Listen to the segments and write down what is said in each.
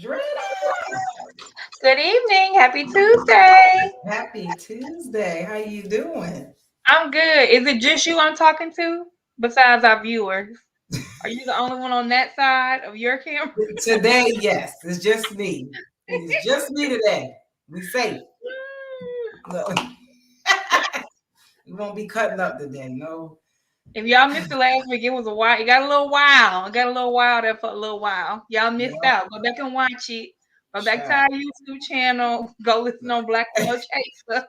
Drena. Good evening. Happy Tuesday. Happy Tuesday. How you doing? I'm good. Is it just you I'm talking to besides our viewers? Are you the only one on that side of your camera? Today, yes, it's just me. It's just me today. We safe. No, we won't be cutting up today. No. If y'all missed the last week, it was a while. It got a little wild. It got a little wild there for a little while. Y'all missed No. out. Go back and watch it. Go back to Child. our YouTube channel. Go listen on Black No Chaser.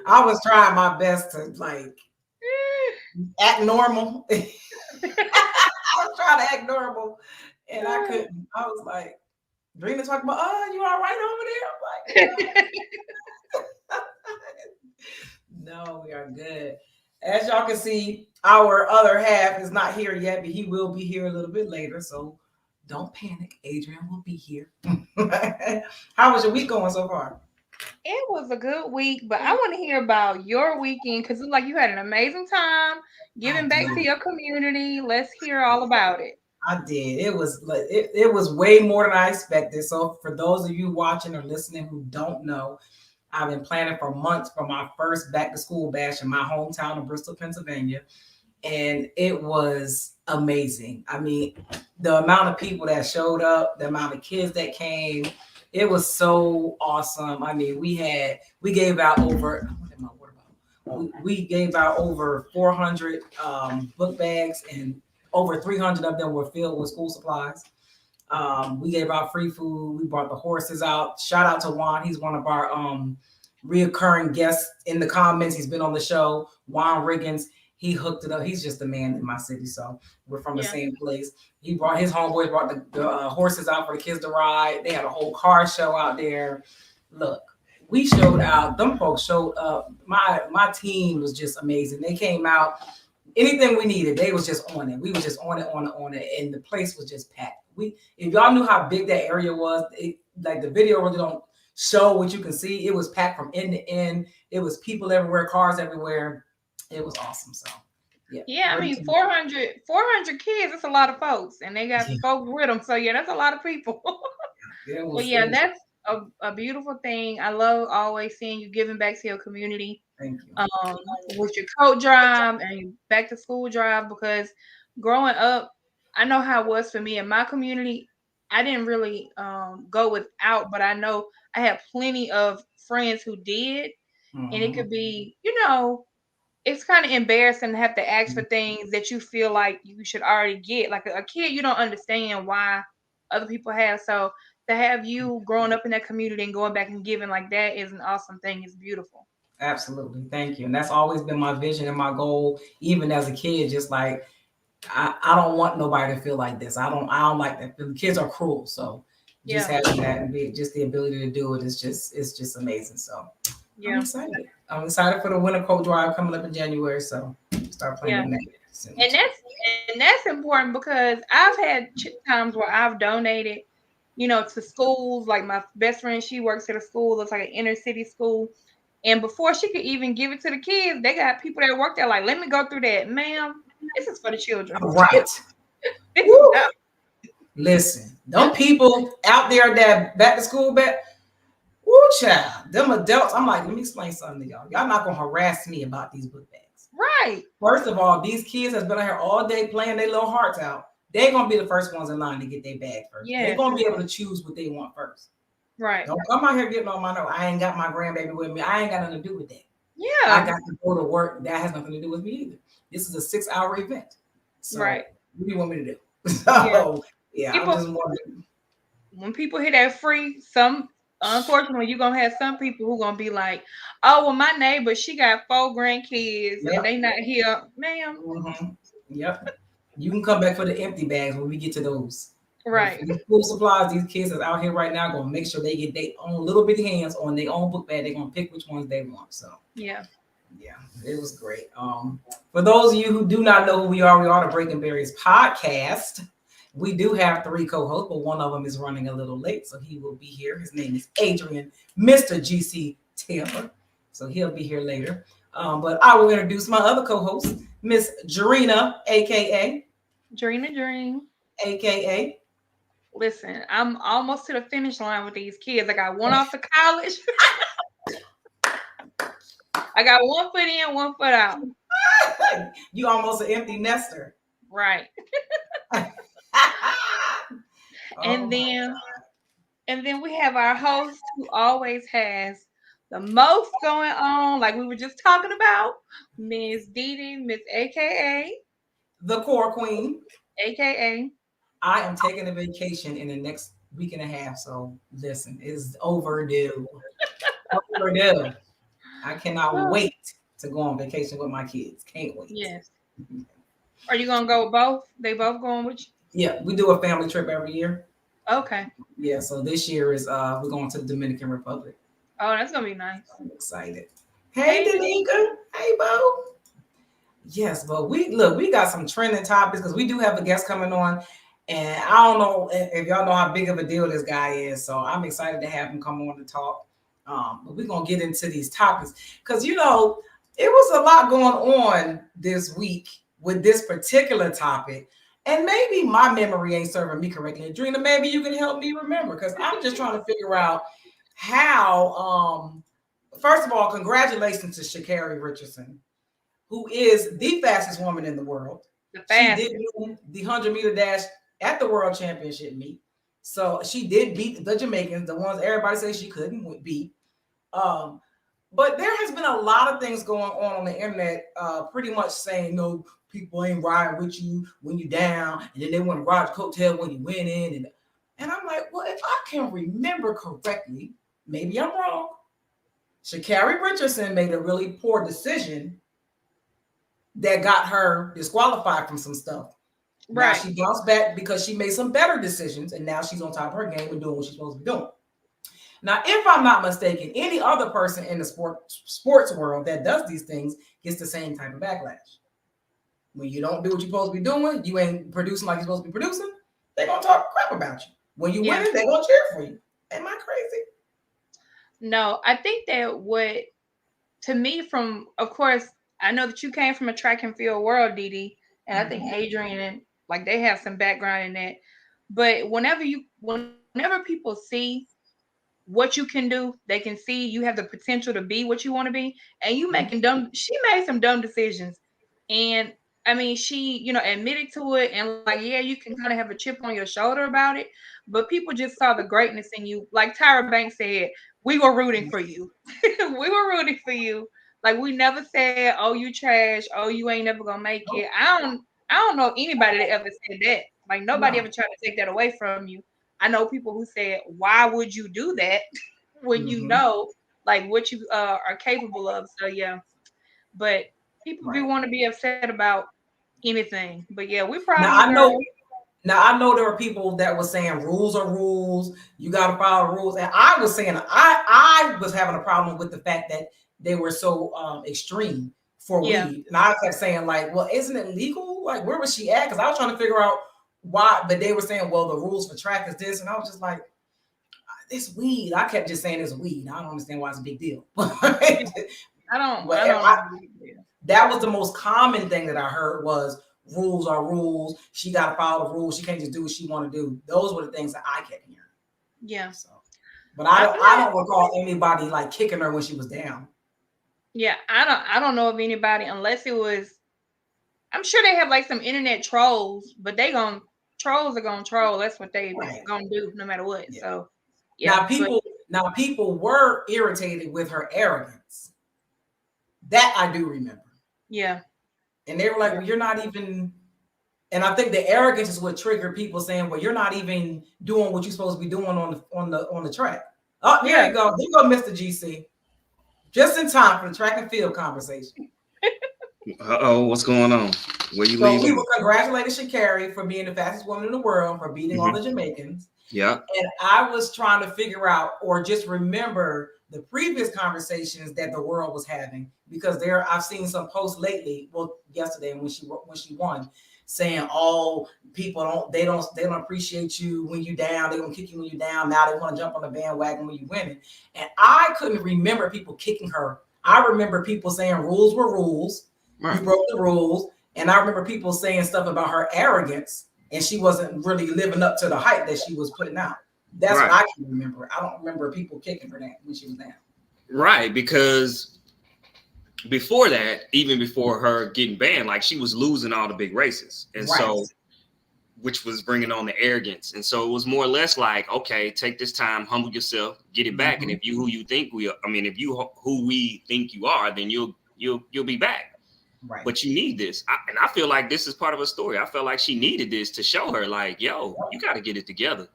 I was trying my best to act normal. I was trying to act normal, and I couldn't. I was like, Drena talking about, oh, you all right over there? I'm like, no, we are good. As y'all can see, our other half is not here yet, but he will be here a little bit later. So don't panic. Adrian will be here. How was your week going so far? It was a good week, but I want to hear about your weekend because it's like you had an amazing time I giving back to did. your community. Let's hear all about it. I did. It was like it was way more than I expected. So for those of you watching or listening who don't know, I've been planning for months for my first back to school bash in my hometown of Bristol, Pennsylvania. And it was amazing. I mean, the amount of people that showed up, the amount of kids that came, it was so awesome. I mean, we gave out over what am I what about? We gave out over 400 book bags, and over 300 of them were filled with school supplies. We gave out free food. We brought the horses out. Shout out to Juan. He's one of our reoccurring guests in the comments. He's been on the show. Juan Riggins. He hooked it up. He's just a man in my city, so we're from the Yeah. same place. He brought his homeboys brought the horses out for the kids to ride. They had a whole car show out there. Look, we showed out. Them folks showed up. My team was just amazing. They came out. Anything we needed, they was just on it. We was just on it, and the place was just packed. If y'all knew how big that area was, like the video really don't show what you can see. It was packed from end to end. It was people everywhere, cars everywhere. It was awesome. So, yeah. Yeah, I mean, 400 kids, that's a lot of folks. And they got Yeah, folks with them. So, yeah, that's a lot of people. it But was. It yeah, was. that's a beautiful thing. I love always seeing you giving back to your community Thank you. with your coat drive and back to school drive because growing up, I know how it was for me in my community. I didn't really go without, but I know I had plenty of friends who did. And it Mhm. could be, it's kind of embarrassing to have to ask for things that you feel like you should already get. Like a kid, you don't understand why other people have. So to have you growing up in that community and going back and giving like that is an awesome thing. It's beautiful. Absolutely. Thank you. And that's always been my vision and my goal, even as a kid. Just like I don't want nobody to feel like this. I don't like that. The kids are cruel. So just Yeah, having that and just the ability to do it is just amazing. So I'm yeah, excited. I'm excited for the winter coat drive coming up in January. So start yeah. planning that soon And too. that's important because I've had times where I've donated, to schools. Like my best friend, she works at a school that's like an inner city school. And before she could even give it to the kids, they got people that work there like, let me go through that, ma'am. This is for the children. All right. This is Woo. not. Listen, them people out there that back to school back. Woo, child. Them adults. I'm like, let me explain something to y'all. Y'all not gonna harass me about these book bags. Right. First of all, these kids has been out here all day playing their little hearts out. They're gonna be the first ones in line to get their bag first. They're Yes. gonna be able to choose what they want first. Right. Don't come out here getting on my nerve. I ain't got my grandbaby with me. I ain't got nothing to do with that. I Yeah. got to go to work. That has nothing to do with me either. This is a 6 hour event. So Right. what do you want me to do? Yeah. So yeah, I'm People just wondering. when people hear that free, some unfortunately you're gonna have some people who gonna be like, oh well my neighbor, she got 4 grandkids and Yep. they not here. Ma'am. Mhm. Yep. You can come back for the empty bags when we get to those. But Right. for these school supplies, these kids that's out here right now gonna make sure they get their own little bitty hands on their own book bag. They're gonna pick which ones they want. So Yeah. yeah, it was great. For those of you who do not know who we are the Breaking Berries podcast. We do have 3 co-hosts, but one of them is running a little late, so he will be here. His name is Adrian, Mr. GC Taylor. So he'll be here later. But I will introduce my other co-host, Miss Drena, aka Dream a dream. aka Listen, I'm almost to the finish line with these kids. I got one off to college. I got one foot in, one foot out. You almost an empty nester. Right. Oh And my then and then we have our host who always has the most going on, like we were just talking about, Miss Dee Miss the core queen. AKA. I am taking a vacation in the next week and a half. So listen, it's overdue. Overdue. I cannot Oh, wait to go on vacation with my kids. Can't wait. yes. Are you gonna go with both? They both going with Yeah, we do a family trip every year. you? Okay. Yeah, so this year is we're going to the Dominican Republic. Oh, that's gonna be nice. I'm excited. Hey Hey, Danica. Hey Bo. Yes, but we got some trending topics because we do have a guest coming on. And I don't know if y'all know how big of a deal this guy is. So I'm excited to have him come on to talk. But we're gonna get into these topics because it was a lot going on this week with this particular topic. And maybe my memory ain't serving me correctly. And Drena, maybe you can help me remember because I'm just trying to figure out how first of all, congratulations to Sha'Carri Richardson, who is the fastest woman in the world. the She fastest. did win the 100-meter dash at the World Championship meet. So she did beat the Jamaicans, the ones everybody says she couldn't beat. But there has been a lot of things going on the internet, pretty much saying, no, people ain't riding with you when you're down, and then they want to ride coattail when you win in. And I'm like, well, if I can remember correctly, maybe I'm wrong. Sha'Carri Richardson made a really poor decision that got her disqualified from some stuff. Now Right. she bounced back because she made some better decisions, and now she's on top of her game and doing what she's supposed to be doing. Now, if I'm not mistaken, any other person in the sports world that does these things gets the same type of backlash. When you don't do what you're supposed to be doing, you ain't producing like you're supposed to be producing, they're going to talk crap about you. When you win it, they're going to cheer for you. Am I crazy? No, I think that to me, of course, I know that you came from a track and field world, Dee, and I think Adrian and like they have some background in that. But whenever people see what you can do, they can see you have the potential to be what you want to be, and you making she made some dumb decisions. And I mean, she, admitted to it, and like, yeah, you can kind of have a chip on your shoulder about it, but people just saw the greatness in you. Like Tyra Banks said, we were rooting for you. We were rooting for you. Like we never said, "Oh, you trash. Oh, you ain't never gonna make it." I don't know anybody that ever said that. Like nobody No. ever tried to take that away from you. I know people who said, "Why would you do that when you know like what you are capable of?" So yeah, but people do Right. want to be upset about anything. But yeah, we're proud of Now you, I girl. know Now I know there were people that were saying rules are rules. You got to follow the rules, and I was saying I was having a problem with the fact that they were so extreme for Yeah, weed, and I kept saying like, well, isn't it legal? Like, where was she at? Because I was trying to figure out why, but they were saying, well, the rules for track is this, and I was just like, it's weed. I kept just saying it's weed. I don't understand why it's a big deal. I don't. But I don't. that was the most common thing that I heard was rules are rules. She got to follow the rules. She can't just do what she want to do. Those were the things that I kept hearing. Yeah. So, but I don't recall anybody like kicking her when she was down. Yeah, I don't know of anybody unless it was. I'm sure they have like some internet trolls, but trolls are gonna troll. That's what they Right. gonna do no matter what. Yeah. So Now yeah, but people were irritated with her arrogance. That I do remember. yeah, And they were like, yeah, well, you're not even. And I think the arrogance is what triggered people saying, well, you're not even doing what you're supposed to be doing on the track. Oh, there yeah. you go. There you go, Mr. GC. Just in time for the track and field conversation. What's going on? Where you So we leaving? were congratulating Sha'Carri for being the fastest woman in the world, for beating all the Jamaicans. Yeah. And I was trying to figure out or just remember the previous conversations that the world was having, because I've seen some posts lately, well, yesterday when she won, saying, oh, people don't appreciate you when you're down, they're gonna kick you when you're down. Now they want to jump on the bandwagon when you're winning. And I couldn't remember people kicking her. I remember people saying rules were rules. Right. You broke the rules. And I remember people saying stuff about her arrogance. and she wasn't really living up to the hype that she was putting out. That's Right. what I can remember. I don't remember people kicking her that when she was down. Right, because before that, even before her getting banned, like she was losing all the big races, and so which was bringing on the arrogance, and so it was more or less like, okay, take this time, humble yourself, get it back, and if you who you think we are, I mean, if you who we think you are, then you'll be back. Right. But you need this, and I feel like this is part of her story. I felt like she needed this to show her, like, yo, you got to get it together.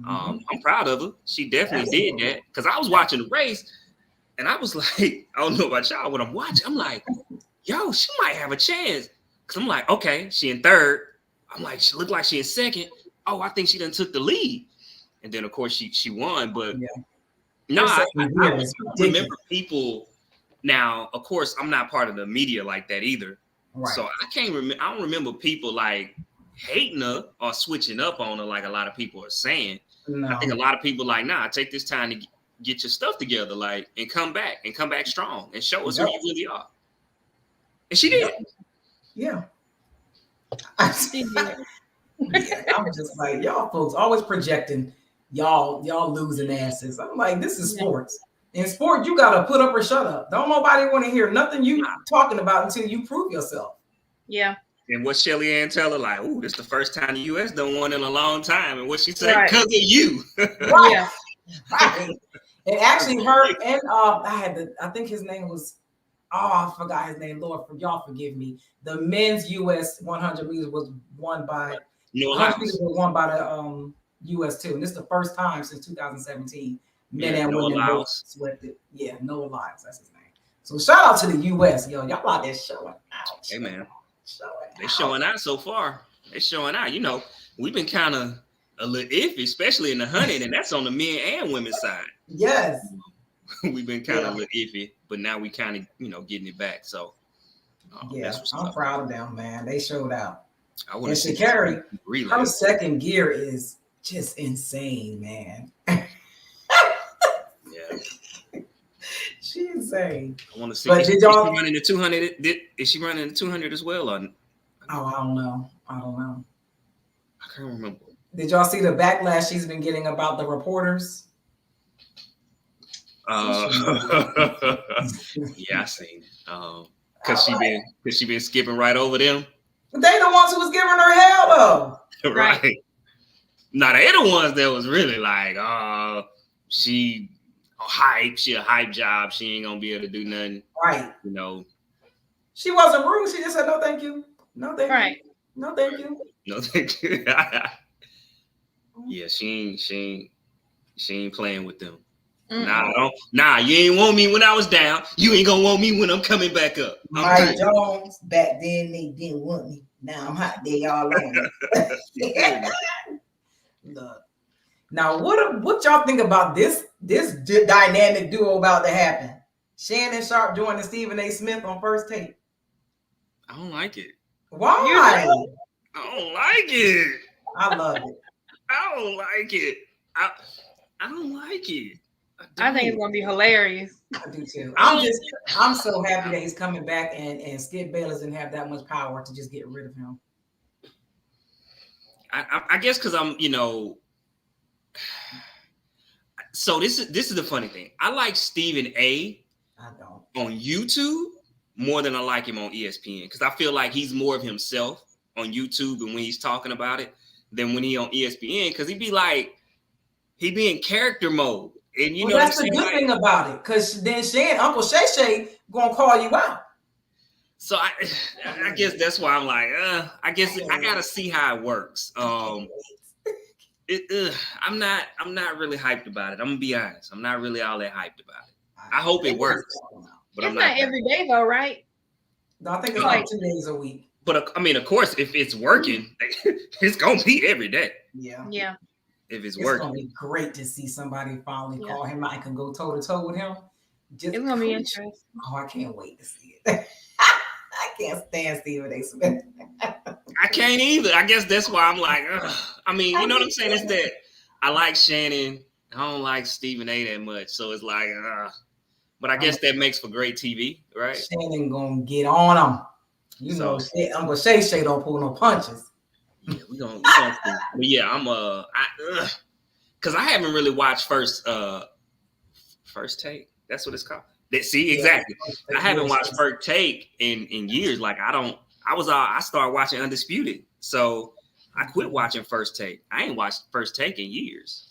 I'm proud of her. She definitely did that, because I was watching the race. And I was like, I don't know about y'all, when I'm watching, I'm like, yo, she might have a chance. Because I'm like, okay, she in third. I'm like, she looked like she in second. Oh, I think she done took the lead. And then, of course, she won. But no, I remember people. Now, of course, I'm not part of the media like that either. Right. So I don't remember people like hating her or switching up on her like a lot of people are saying. No. I think a lot of people like, nah, take this time to get your stuff together, like, and come back strong and show us who you really are. And she did. Yeah. I'm just like, y'all folks always projecting y'all losing asses. I'm like, this is sports. In sport, you gotta put up or shut up. Don't nobody want to hear nothing you talking about until you prove yourself. Yeah. And what Shelly Ann Taylor like, ooh, this is the first time the U.S. done won in a long time. And what she said, because of you. Right. Right. And actually, her and I think his name was, I forgot his name. Lord, y'all forgive me. The men's U.S. 100 meters was won by the U.S. too, and this is the first time since 2017 men and women both swept it. Yeah, Noah Lyles, that's his name. So shout out to the U.S. Yo, y'all out there showing out. Hey man, they showing out so far. They showing out. You know, we've been kind of a little iffy, especially in the 100, and that's on the men and women's side. Yes. We've been kind of a little iffy, but now we kind of, getting it back. So, I'm proud of them, man. They showed out. And Sha'Carri, her second gear is just insane, man. Yeah. She's insane. I want to see. But is she running the 200? Is she running the 200 as well? Or? Oh, I don't know. I can't remember. Did y'all see the backlash she's been getting about the reporters? Yeah, I seen it. Cause she been skipping right over them. But they the ones who was giving her hell though. Right. Now they the ones that was really like, she a hype job. She ain't gonna be able to do nothing. Right. She wasn't rude. She just said no, thank you. No, thank you. No, thank you. No, thank you. Yeah, she ain't playing with them. Nah, you ain't want me when I was down. You ain't gonna want me when I'm coming back up. Mike Jones, back then they didn't want me. Now I'm hot. They all on me. Look. Now, what y'all think about this dynamic duo about to happen? Shannon Sharp joining Stephen A. Smith on First Take. I don't like it. Why? I don't like it. I love it. I don't like it. I don't like it. I think it's gonna be hilarious. I do too. I'm so happy that he's coming back and Skip Bayless didn't have that much power to just get rid of him. I guess because I'm, so this is the funny thing. I like Stephen A. On YouTube more than I like him on ESPN because I feel like he's more of himself on YouTube and when he's talking about it than when he on ESPN because he be in character mode. And that's the good thing about it, because then Uncle Shay gonna call you out. So I guess that's why I'm like, I guess I gotta see how it works. I'm not really hyped about it. I'm gonna be honest. I'm not really all that hyped about it. I hope it works, but it's not every day though, right? No, I think it's like 2 days a week. But I mean, of course, if it's working, it's gonna be every day. Yeah. Yeah. If it's working, gonna be great to see somebody finally call him out and go toe to toe with him. It's gonna be interesting. Oh, I can't wait to see it. I can't stand Stephen A. Smith. I can't either. I guess that's why I'm like, I mean, you know what I'm saying? It's that I like Shannon. I don't like Stephen A. that much, so it's like, but I guess that makes for great TV, right? Shannon gonna get on him. Uncle Shay don't pull no punches. Yeah, we gonna see. But yeah, because I haven't really watched first take. That's what it's called. Exactly. I haven't watched first take in years. Like I started watching Undisputed, so I quit watching first take. I ain't watched first take in years.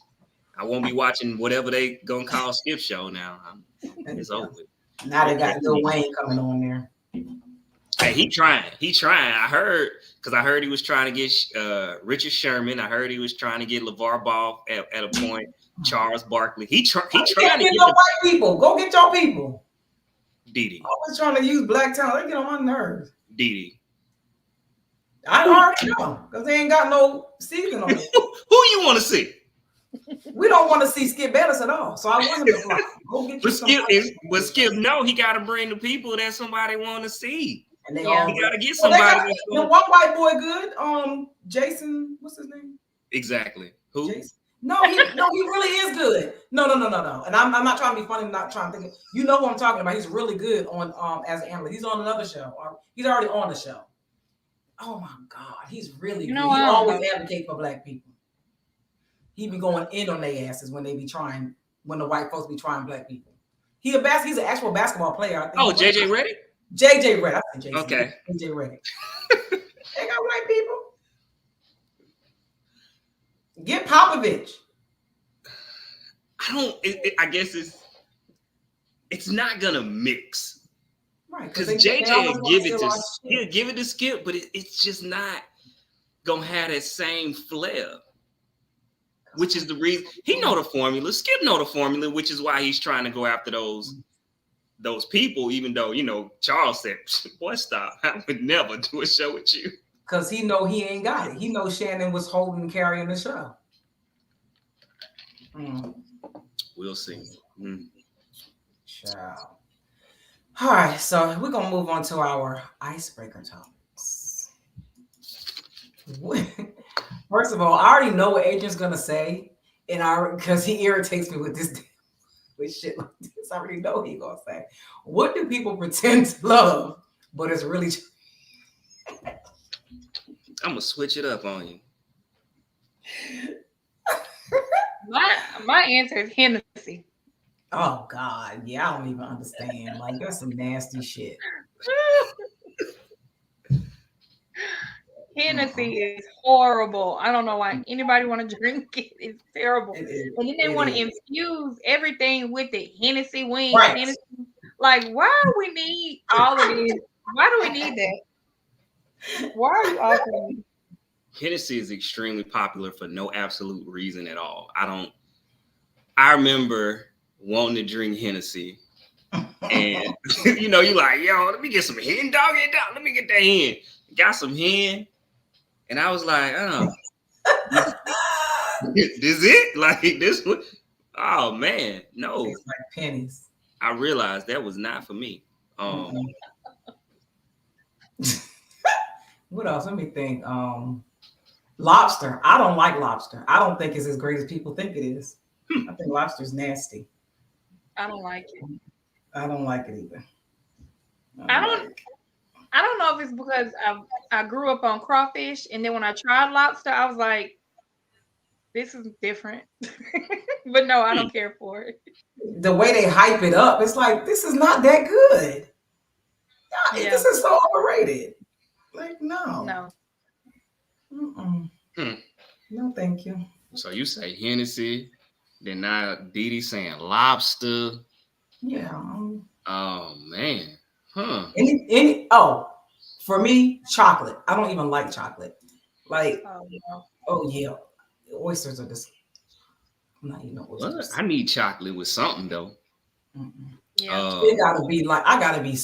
I won't be watching whatever they gonna call Skip Show now. It's over. Now they got Lil Wayne coming on there. Hey, he trying. I heard he was trying to get Richard Sherman. I heard he was trying to get LeVar Ball at a point. Charles Barkley. He trying to get white people. Go get your people. Didi. Always trying to use black talent. They get on my nerves. Didi. I already know because they ain't got no season on it. Who you want to see? We don't want to see Skip Bayless at all. So I want him to fly. Go get but Skip, no, he got to bring the people that somebody want to see. And they all he got to get somebody. The one white boy good. Jason, what's his name? Exactly. Who? Jason. No, he really is good. No. And I'm not trying to be funny. I'm not trying to think. You know who I'm talking about. He's really good on as an analyst. He's on another show. He's already on the show. Oh my God, he's really good. He always advocate for black people. He be going in on their asses when they be trying, when the white folks be trying black people. He's an actual basketball player. I think. Oh, JJ Redick? JJ Redick. I think okay. JJ Redick. They got white people. Get Popovich. I guess it's not gonna mix. Right. Because JJ he'll give it to Skip, but it's just not gonna have that same flair. Which is the reason he know the formula. Skip know the formula, which is why he's trying to go after those people, even though, Charles said, boy, stop. I would never do a show with you. Because he know he ain't got it. He knows Shannon was holding and carrying the show. We'll see. Ciao. All right, so we're going to move on to our icebreaker topics. First of all, I already know what Adrian's going to say, and because he irritates me with this with shit like this. I already know what he's going to say. What do people pretend to love, but it's really... I'm gonna switch it up on you. My answer is Hennessy. Oh God, yeah, I don't even understand. Like that's some nasty shit. Hennessy is horrible. I don't know why anybody want to drink it. It's terrible. And then they want to infuse everything with it. Hennessy wings. Right. Hennessy. Like, why do we need all of this? Why do we need that? Why are you offering? Hennessy is extremely popular for no absolute reason at all. I remember wanting to drink Hennessy, and you like, yo, let me get some hen, dog. Let me get that hen. Got some hen, and I was like, this it? Like this one? Oh man, no. It's like pennies. I realized that was not for me. What else? Let me think. Lobster. I don't like lobster. I don't think it's as great as people think it is. I think lobster's nasty. I don't like it. I don't like it either. I don't know if it's because I grew up on crawfish, and then when I tried lobster, I was like, this is different. But no, I don't care for it. The way they hype it up, it's like, this is not that good. Yeah. This is so overrated. Like, no. No, thank you. So you say Hennessy, then now Didi saying lobster. Yeah. Oh man. Huh. For me, chocolate. I don't even like chocolate. Like, yeah. Oysters are just. I'm not eating oysters. What? I need chocolate with something though. Yeah. It gotta be like, I gotta be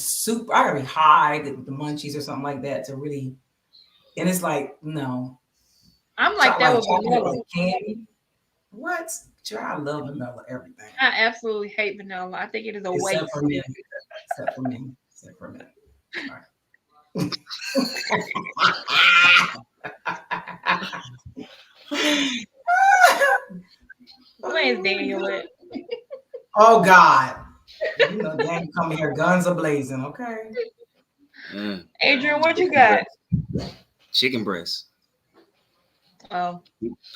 high with the munchies or something like that to really. And it's like, no. I'm like that with vanilla. Candy. What? I love vanilla, everything. I absolutely hate vanilla. I think it is a waste. Except for me. All right. Where's Daniel at? Oh God. Daniel come here, guns are blazing, okay? Adrian, what you got? Chicken breast. Oh,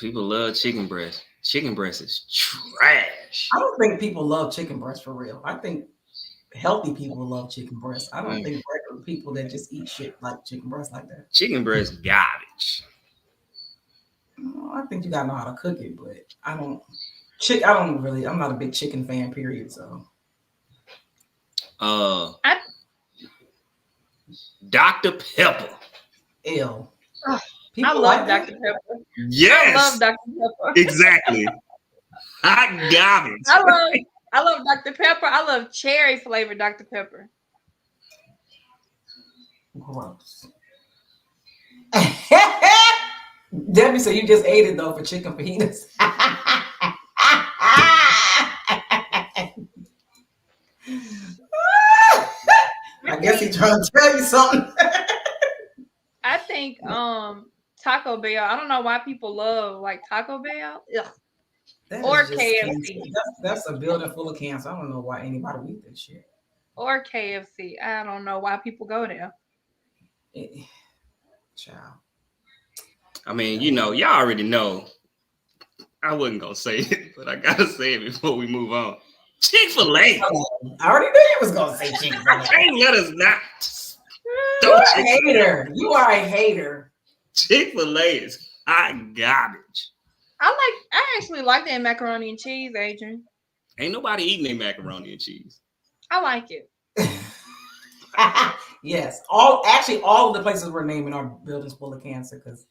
People love chicken breast. Chicken breast is trash. I don't think people love chicken breast for real. I think healthy people love chicken breast. I don't think regular people that just eat shit like chicken breast like that. Chicken breast garbage. I think you gotta know how to cook it, but I don't. I'm not a big chicken fan. Period. So. Dr. Pepper. Ew. I love Dr. Pepper. Yes. I love Dr. Pepper. Exactly. Hot garbage. I love Dr. Pepper. I love cherry flavored Dr. Pepper. Gross. Debbie, so you just ate it though for chicken fajitas. I guess he's trying to tell you something. I think Taco Bell. I don't know why people love like Taco Bell. Or KFC. That's a building full of cancer. I don't know why anybody would eat that shit. Or KFC. I don't know why people go there. Child. I mean, y'all already know. I wasn't gonna say it, but I gotta say it before we move on. Chick-fil-A. I already knew you was gonna say Chick-fil-A. Can't let us not. You're a hater. You are a hater. Chick-fil-A is hot garbage. I actually like that macaroni and cheese, Adrian. Ain't nobody eating their macaroni and cheese. I like it. Yes. All of the places we're naming are buildings full of cancer because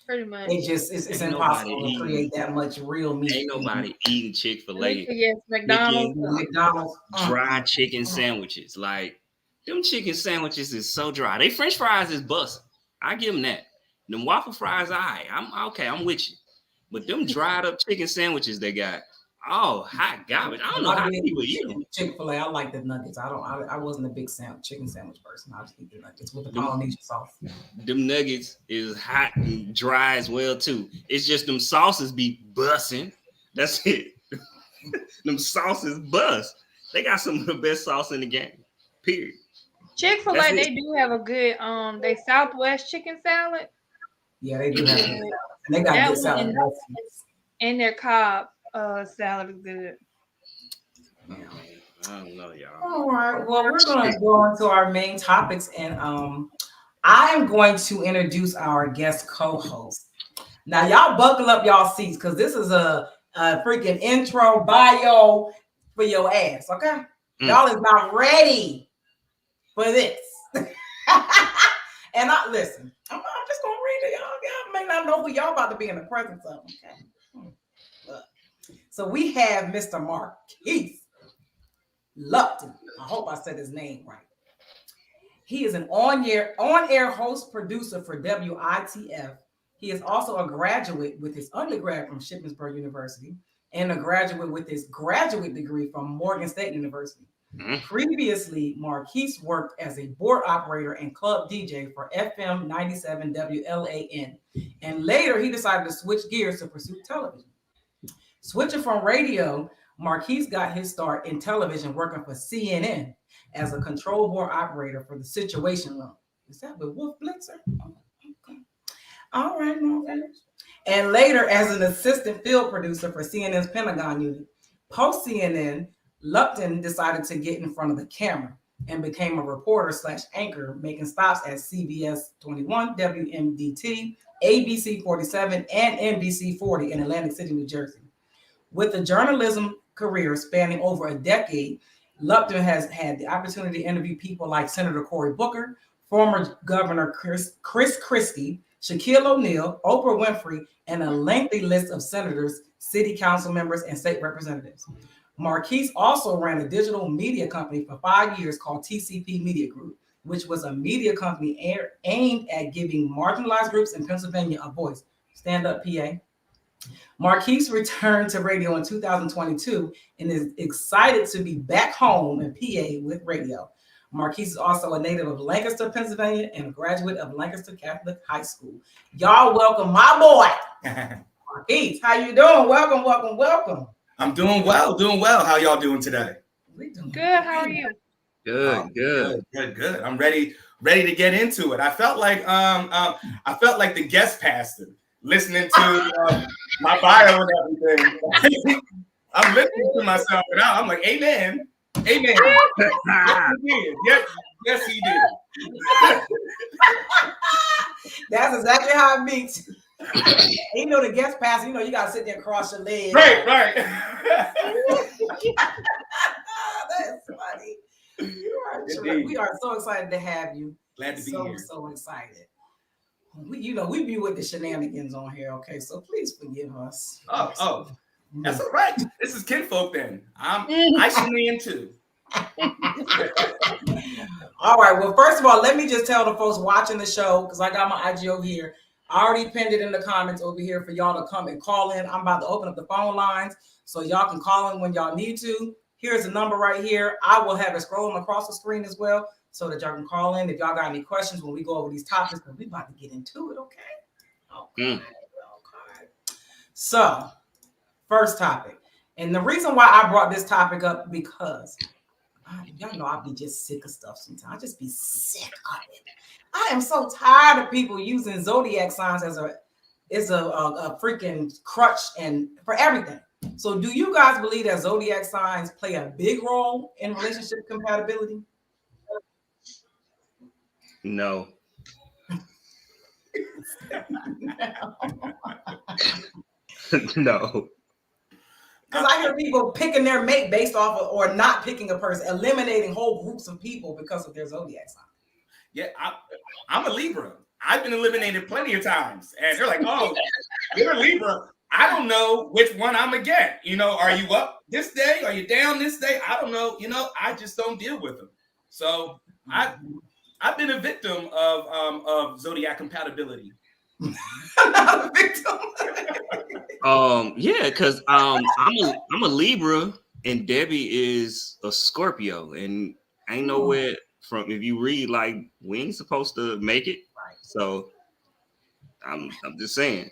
pretty much it's impossible to create that much real meat. Ain't nobody eating Chick-fil-A. Yes, McDonald's. Dry chicken sandwiches. Like them chicken sandwiches is so dry. They French fries is busting. I give them that. Them waffle fries, I'm okay. I'm with you. But them dried up chicken sandwiches they got, hot garbage. I don't know how people eat them. Chick-fil-A, I like the nuggets. I wasn't a big chicken sandwich person. I just eat the nuggets with the Polynesian sauce. Them nuggets is hot and dry as well too. It's just them sauces be busting. That's it. Them sauces bust. They got some of the best sauce in the game. Period. Chick-fil-A, they do have a good they Southwest chicken salad. Yeah, they do have it. And they got good salad. And their Cobb salad is good. I don't know, y'all. All right. Well, we're going to go into our main topics, and I'm going to introduce our guest co-host. Now, y'all buckle up y'all seats because this is a freaking intro bio for your ass. Okay, y'all is not ready for this. And listen. I'm just gonna read it. Y'all may not know who y'all about to be in the presence of. Okay. So we have Mr. Marquise Lupton. I hope I said his name right. He is an on-air host producer for WITF. He is also a graduate with his undergrad from Shippensburg University and a graduate with his graduate degree from Morgan State University. Previously, Marquise worked as a board operator and club DJ for FM 97 WLAN, and later he decided to switch gears to pursue television. Switching from radio, Marquise got his start in television working for CNN as a control board operator for the Situation Room. Is that with Wolf Blitzer? Okay. All right, Marquise. And later as an assistant field producer for CNN's Pentagon unit. Post CNN, Lupton decided to get in front of the camera and became a reporter / anchor, making stops at CBS 21, WMDT, ABC 47, and NBC 40 in Atlantic City, New Jersey. With a journalism career spanning over a decade, Lupton has had the opportunity to interview people like Senator Cory Booker, former Governor Chris Christie, Shaquille O'Neal, Oprah Winfrey, and a lengthy list of senators, city council members, and state representatives. Marquise also ran a digital media company for 5 years called TCP Media Group, which was a media company aimed at giving marginalized groups in Pennsylvania a voice. Stand up, PA. Marquise returned to radio in 2022 and is excited to be back home in PA with radio. Marquise is also a native of Lancaster, Pennsylvania, and a graduate of Lancaster Catholic High School. Y'all welcome my boy, Marquise. How you doing? Welcome, welcome, welcome. I'm doing well, How y'all doing today? We doing good. How are you? Good. I'm ready to get into it. I felt like the guest pastor listening to my bio and everything. I'm listening to myself, and I'm like, amen. Amen. Yes, he did. Yes, he did. That's exactly how it beats. You know, the guest pass, you know, you gotta sit there and cross your legs. Right. That's funny. We are so excited to have you. Glad to be here. So excited. We be with the shenanigans on here, okay? So please forgive us. Oh, that's all right. This is kinfolk then. I shenan too. All right. Well, first of all, let me just tell the folks watching the show, because I got my IG over here. I already pinned it in the comments over here for y'all to come and call in. I'm about to open up the phone lines so y'all can call in when y'all need to. Here's the number right here. I will have it scrolling across the screen as well so that y'all can call in if y'all got any questions when we go over these topics, because we're about to get into it, okay? Okay. So, first topic. And the reason why I brought this topic up, because y'all know I'll be just sick of stuff sometimes. I just be sick of it. I am so tired of people using zodiac signs as a freaking crutch and for everything. So do you guys believe that zodiac signs play a big role in relationship compatibility? No. No. Because I hear people picking their mate based off of, or not picking a person, eliminating whole groups of people because of their zodiac sign. Yeah, I'm a Libra. I've been eliminated plenty of times. And they're like, oh, you're a Libra. I don't know which one I'm going to get. You know, are you up this day? Are you down this day? I don't know. You know, I just don't deal with them. So I've been a victim of zodiac compatibility. Not a victim. Yeah, because I'm a Libra and Debbie is a Scorpio, and ain't nowhere from, if you read, like, we ain't supposed to make it. Right. So I'm just saying.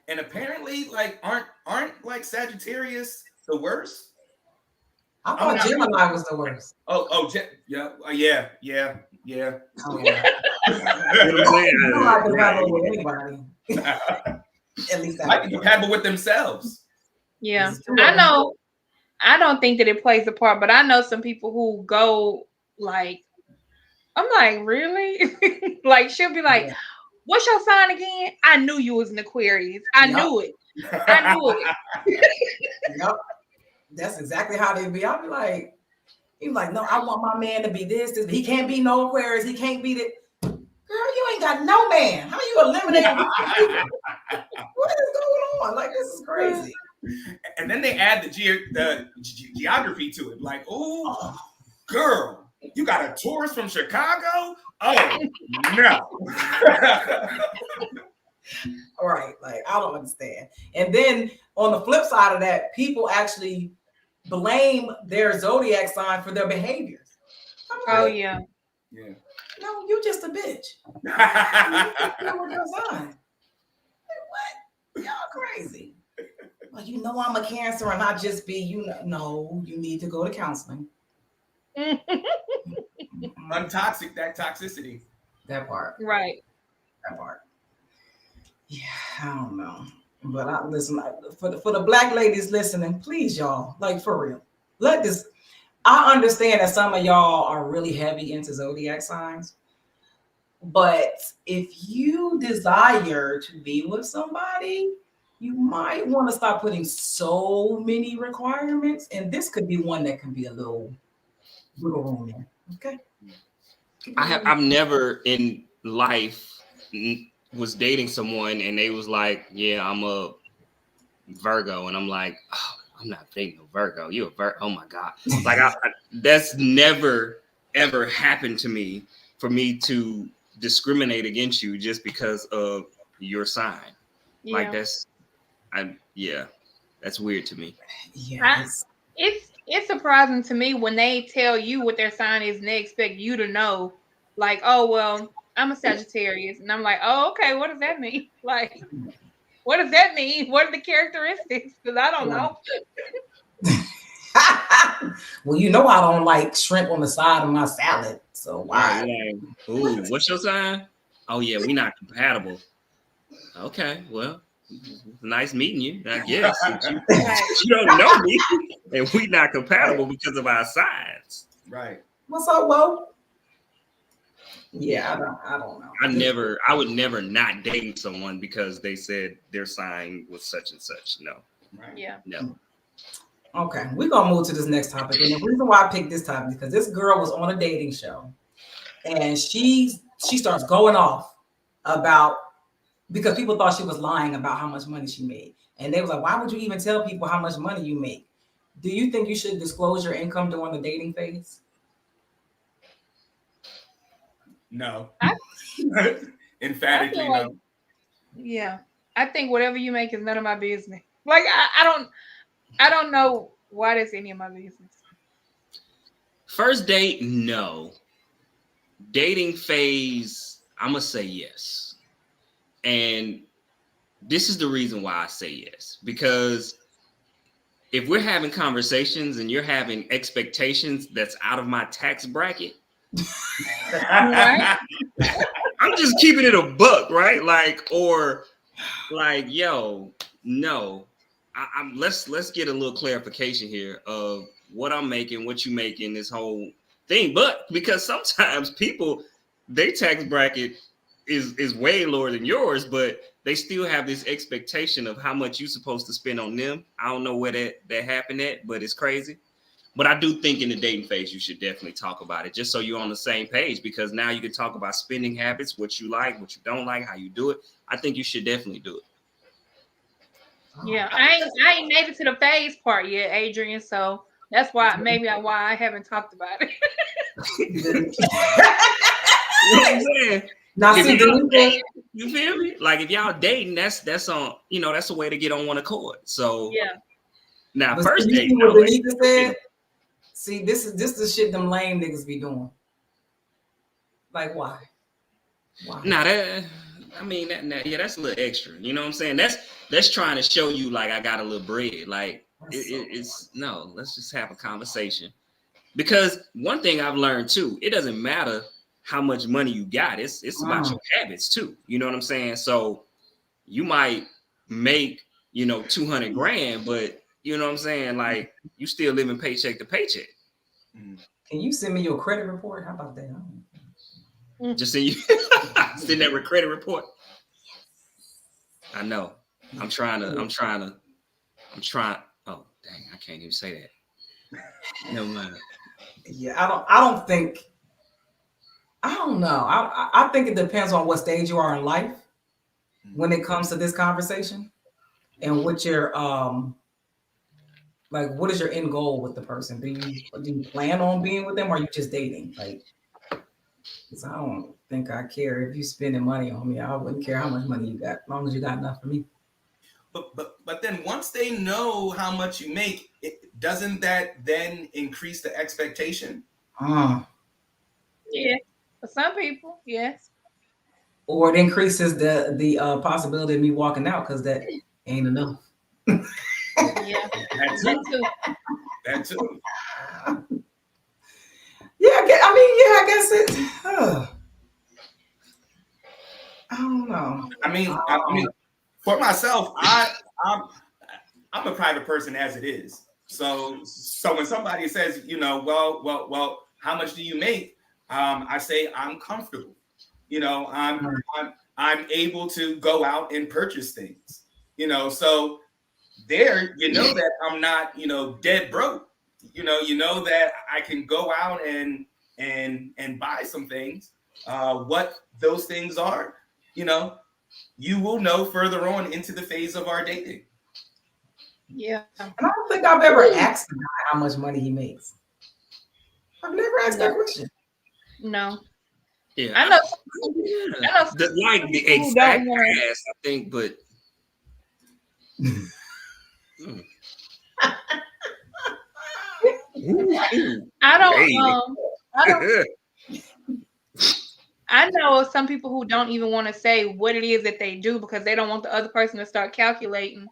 And apparently, like, aren't like Sagittarius the worst? I thought Gemini was the worst. Yeah. Oh, yeah. Oh, yeah. You know I can battle with anybody. At least I can compatible with themselves. Yeah, I know. I don't think that it plays a part, but I know some people who go like, I'm like, really? Like, she'll be like, what's your sign again? I knew you was an Aquarius. I knew it. Yep. That's exactly how they be. I'll be like, no, I want my man to be this. He can't be no Aquarius. He can't be that. Girl, you ain't got no man. How you eliminating? What is going on? Like, this is crazy. And then they add the geography to it. Like, oh, girl, you got a tourist from Chicago? Oh, no. All right. Like, I don't understand. And then on the flip side of that, people actually blame their zodiac sign for their behaviors. Like, yeah. No, you just a bitch. You know what your sign? Like, what? Y'all crazy. Well, you know I'm a Cancer and I just be, no, you need to go to counseling. Untoxic that toxicity. That part. Right. That part. Yeah, I don't know. But listen, for the black ladies listening, please, y'all, like, for real, I understand that some of y'all are really heavy into zodiac signs, but if you desire to be with somebody, you might want to stop putting so many requirements, and this could be one that can be a little room there. Okay. I've never in life was dating someone and they was like, yeah, I'm a Virgo, and I'm like, oh, I'm not dating a Virgo. You a Virgo? Oh my God! Like, that's never ever happened to me, for me to discriminate against you just because of your sign. Yeah. Like, that's weird to me. Yeah, it's surprising to me when they tell you what their sign is and they expect you to know, like, oh well, I'm a Sagittarius, and I'm like, oh okay, what does that mean? Like, what does that mean? What are the characteristics? Because I don't know. Well, you know I don't like shrimp on the side of my salad, so why? Ooh, what's your sign? Oh yeah, we're not compatible. Okay, well, nice meeting you, I guess. You, Right. you don't know me, and we not compatible because of our sides. Right. What's up, Bo? Yeah, I don't know. I would never not date someone because they said their sign was such and such. No, Right. Yeah. no. Okay, we're gonna move to this next topic. And the reason why I picked this topic is because this girl was on a dating show and she starts going off about because people thought she was lying about how much money she made. And they was like, why would you even tell people how much money you make? Do you think you should disclose your income during the dating phase? No. I Emphatically, feel like, no. yeah. I think whatever you make is none of my business. Like I don't know why that's any of my business. First date, no. Dating phase, I'm gonna say yes. And this is the reason why I say yes. Because if we're having conversations and you're having expectations that's out of my tax bracket, Right? I'm just keeping it a buck, right? Like, yo, no. Let's get a little clarification here of what I'm making, what you making, this whole thing. But because sometimes people, their tax bracket is way lower than yours, but they still have this expectation of how much you're supposed to spend on them. I don't know where that happened at, but it's crazy. But I do think in the dating phase, you should definitely talk about it just so you're on the same page, because now you can talk about spending habits, what you like, what you don't like, how you do it. I think you should definitely do it. Yeah. I ain't made it to the phase part yet, Adrian. So that's why why I haven't talked about it. You know what I'm saying? Now, If see, y'all dating, you feel me? Like if y'all dating, that's on, that's a way to get on one accord. So Yeah. now but first you date, see what no, Denise said? See, this is the shit them lame niggas be doing. Like, why? Nah, that's a little extra. You know what I'm saying? That's trying to show you like I got a little bread. Like it's no, let's just have a conversation. Because one thing I've learned too, it doesn't matter how much money you got. It's about your habits too. You know what I'm saying? So you might make 200 grand, but you know what I'm saying? Like you still living paycheck to paycheck. Can you send me your credit report? How about that? Just send you send that credit report. I know. I'm trying. Oh dang, I can't even say that. No mind. Yeah, I don't know. I think it depends on what stage you are in life when it comes to this conversation and what your like what is your end goal with the person? Do you plan on being with them or are you just dating? Like, because I don't think I care if you spending money on me. I wouldn't care how much money you got, as long as you got enough for me. But then once they know how much you make, doesn't that then increase the expectation? Yeah. For some people, yes. Or it increases the possibility of me walking out because that ain't enough. Yeah. That too. Yeah, I guess it. I don't know. I mean, for myself, I'm a private person as it is. So when somebody says, well, how much do you make? I say I'm comfortable. I'm able to go out and purchase things. So there, that I'm not, dead broke. You know that I can go out and buy some things. What those things are, you will know further on into the phase of our dating. Yeah. And I don't think I've ever asked him how much money he makes. I've never asked that question. No. Yeah, I know. The exact ass, I think, but I know some people who don't even want to say what it is that they do because they don't want the other person to start calculating.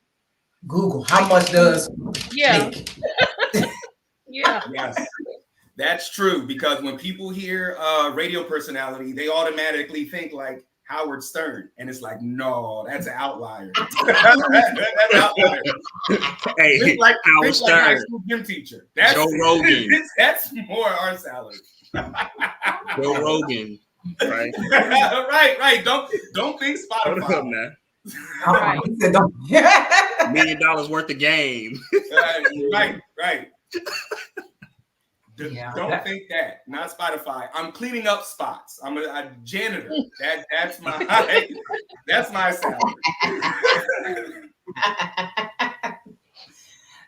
Google, how much does make? Yeah. Yes, that's true, because when people hear radio personality, they automatically think like, Howard Stern, and it's like, no, that's an outlier. That's an outlier. Hey, It's like Howard it's like high Stern, school gym teacher. That's Joe Rogan. That's more our salary. Joe Rogan, right? right. Don't think Hold up, Spotify. man. Right. He said, don't. $1 million worth of game. Right. Yeah, Don't think that. Not Spotify. I'm cleaning up spots. I'm a janitor. That's my salary.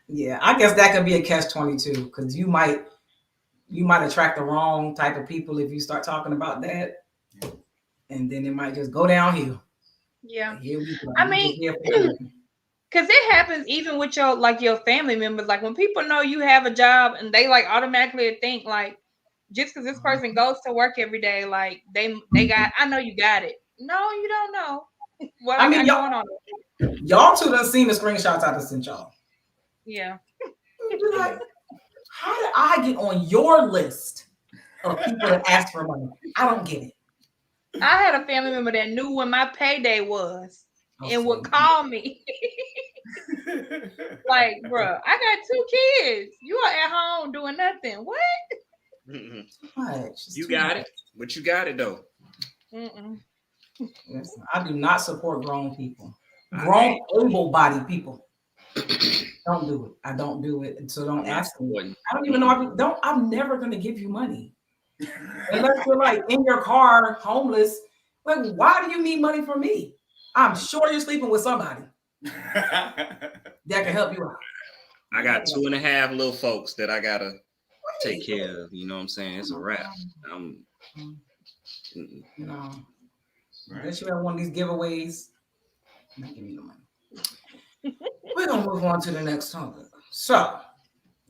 Yeah, I guess that could be a catch-22 because you might attract the wrong type of people if you start talking about that, and then it might just go downhill. Yeah. Here we go. I mean, because it happens even with your family members. Like when people know you have a job and they like automatically think like just because this person goes to work every day, like they got, I know you got it. No, you don't know what I mean, got going on. Y'all two done seen the screenshots I just sent y'all. Yeah. Like, how did I get on your list of people that ask for money? I don't get it. I had a family member that knew when my payday was and would call me. Like, bro, I got 2 kids. You are at home doing nothing. What? You got it, but you got it though. Listen, I do not support grown people. Grown, able-bodied people. Don't do it. I don't do it. So don't ask me. I don't even know. I'm never going to give you money. Unless you're like in your car, homeless. Like, why do you need money from me? I'm sure you're sleeping with somebody that can help you out. I got 2.5 little folks that I gotta take care of. You know what I'm saying? It's a wrap. No. Unless you have one of these giveaways, not give me no money. We're gonna move on to the next topic. So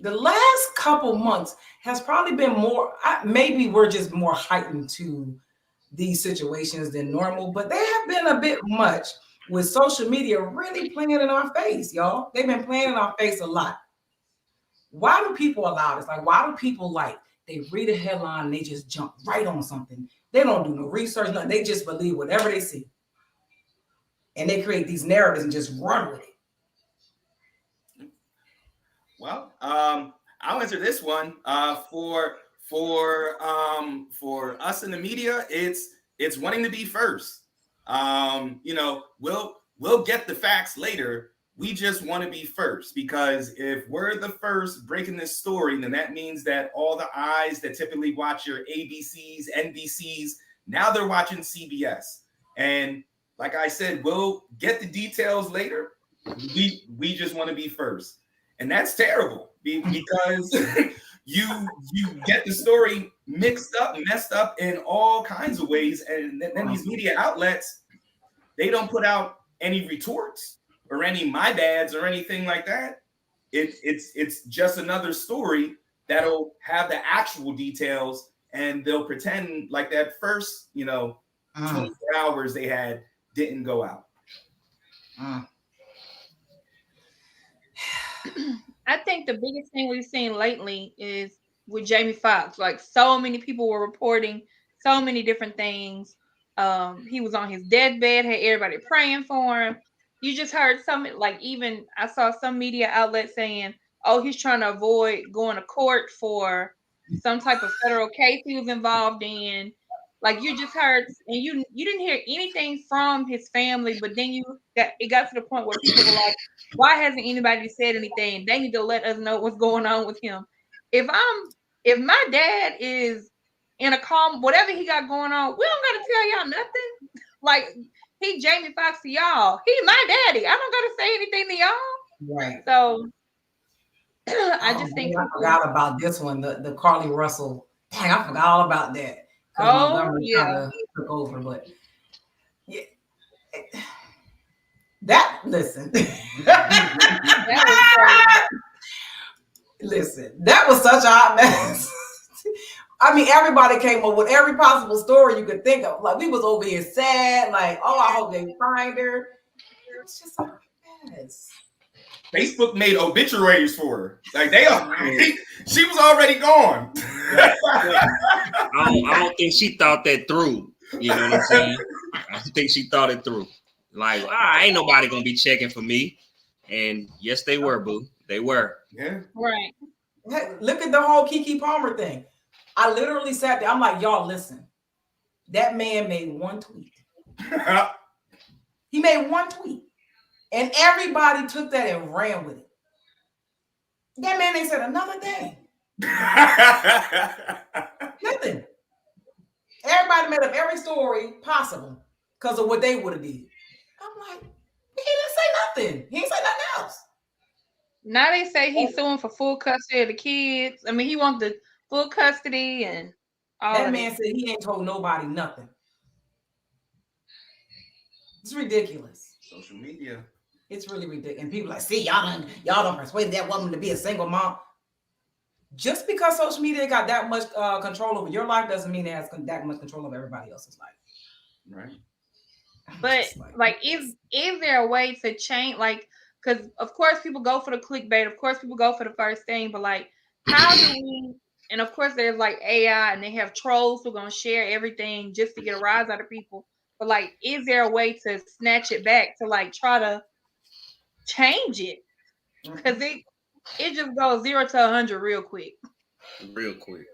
the last couple months has probably been more, maybe we're just more heightened to these situations than normal, but they have been a bit much with social media really playing in our face, y'all. They've been playing in our face a lot. Why do people allow this? Like, why do people they read a headline and they just jump right on something? They don't do no research, nothing. They just believe whatever they see. And they create these narratives and just run with it. Well, I'll answer this one. For us in the media, it's wanting to be first. We'll get the facts later. We just want to be first because if we're the first breaking this story, then that means that all the eyes that typically watch your ABCs, NBCs, now they're watching CBS. And like I said, we'll get the details later. We just want to be first. And that's terrible because you get the story mixed up, messed up in all kinds of ways. And then these media outlets, they don't put out any retorts or any my bads or anything like that. It's just another story that'll have the actual details and they'll pretend like that first, 24 hours they had didn't go out. I think the biggest thing we've seen lately is with Jamie Foxx. Like so many people were reporting so many different things. He was on his deathbed, had everybody praying for him. You just heard even I saw some media outlet saying, oh, he's trying to avoid going to court for some type of federal case he was involved in. Like you just heard, and you didn't hear anything from his family, but then it got to the point where people were like, why hasn't anybody said anything? They need to let us know what's going on with him. If my dad is in a calm, whatever he got going on, we don't gotta tell y'all nothing. Like he Jamie Foxx to y'all. He my daddy. I don't gotta say anything to y'all. Right. So I just think I forgot about this one, the Carly Russell. Dang, I forgot all about that. Montgomery kinda took over, but yeah. Listen. Listen, that was such a hot mess. I mean, everybody came up with every possible story you could think of. Like, we was over here sad, like, oh, I hope they find her. It's just a mess. Facebook made obituaries for her. Like she was already gone. I don't think she thought that through. You know what I'm saying? I think she thought it through. Like, ain't nobody gonna be checking for me. And yes, they were, boo. They were. Yeah. Right. Hey, look at the whole Keke Palmer thing. I literally sat there. I'm like, y'all, listen. That man made one tweet. He made one tweet. And everybody took that and ran with it. That man ain't said another thing. Nothing. Everybody made up every story possible because of what they would have did. I'm like, he didn't say nothing. He didn't say nothing else. Now they say he's suing for full custody of the kids. I mean, he wants the full custody and all that of man it. said he ain't told nobody nothing. It's ridiculous. Social media. It's really ridiculous. And people like, see, y'all don't persuade that woman to be a single mom. Just because social media got that much control over your life doesn't mean it has that much control over everybody else's life. Right. But like, is there a way to change? Like, because of course people go for the clickbait. Of course people go for the first thing. But like, how do we? And of course there's like AI, and they have trolls who are gonna share everything just to get a rise out of people. But like, is there a way to snatch it back to like try to change it? Because it just goes 0 to 100 real quick. Real quick.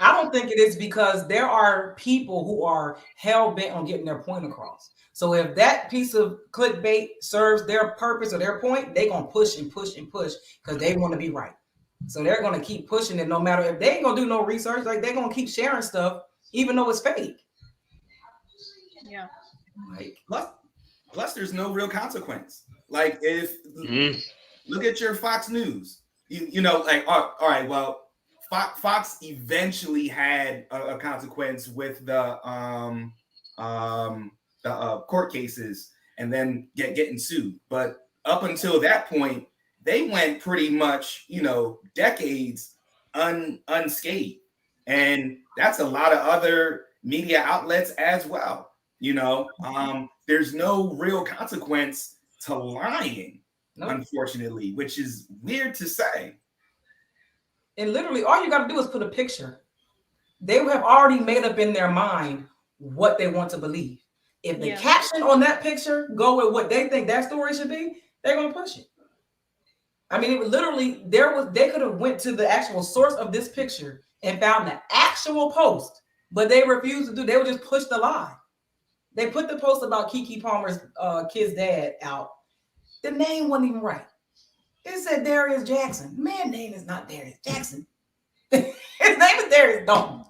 I don't think it is, because there are people who are hell bent on getting their point across. So if that piece of clickbait serves their purpose or their point, they're going to push and push and push because they want to be right. So they're going to keep pushing it no matter if they ain't going to do no research. Like, they're going to keep sharing stuff even though it's fake. Yeah. Like, plus there's no real consequence. Like, if look at your Fox News, you know, like, all right, well, Fox eventually had a consequence with the court cases and then getting sued. But up until that point, they went pretty much, you know, decades unscathed. And that's a lot of other media outlets as well. You know, there's no real consequence to lying, unfortunately, which is weird to say. And literally, all you got to do is put a picture. They have already made up in their mind what they want to believe. If the caption on that picture go with what they think that story should be, they're gonna push it. I mean, it was literally they could have went to the actual source of this picture and found the actual post, but they refused to do. They would just push the lie. They put the post about Keke Palmer's kid's dad out. The name wasn't even right. It said Darius Jackson. Man, name is not Darius Jackson. His name is Darius Dalton.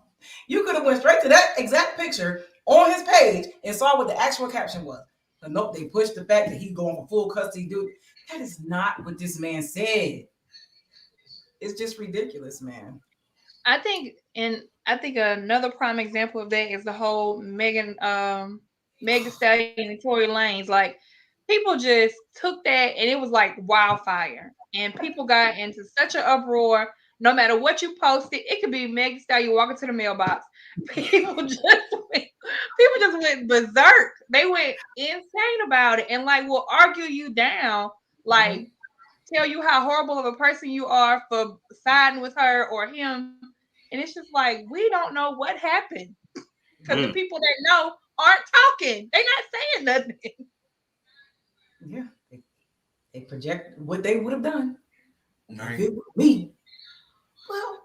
You could have went straight to that exact picture on his page and saw what the actual caption was. But nope, they pushed the fact that he's going for full custody. Dude, that is not what this man said. It's just ridiculous, man. I think another prime example of that is the whole Megan Thee Stallion and Tory Lanez. Like, people just took that and it was like wildfire, and people got into such an uproar. No matter what you posted, it could be Megan Thee Stallion walking to the mailbox. People just went berserk. They went insane about it, and like will argue you down, like tell you how horrible of a person you are for siding with her or him. And it's just like, we don't know what happened, because the people that know aren't talking. They're not saying nothing. Yeah, they project what they would have done. Right. If it was me, well,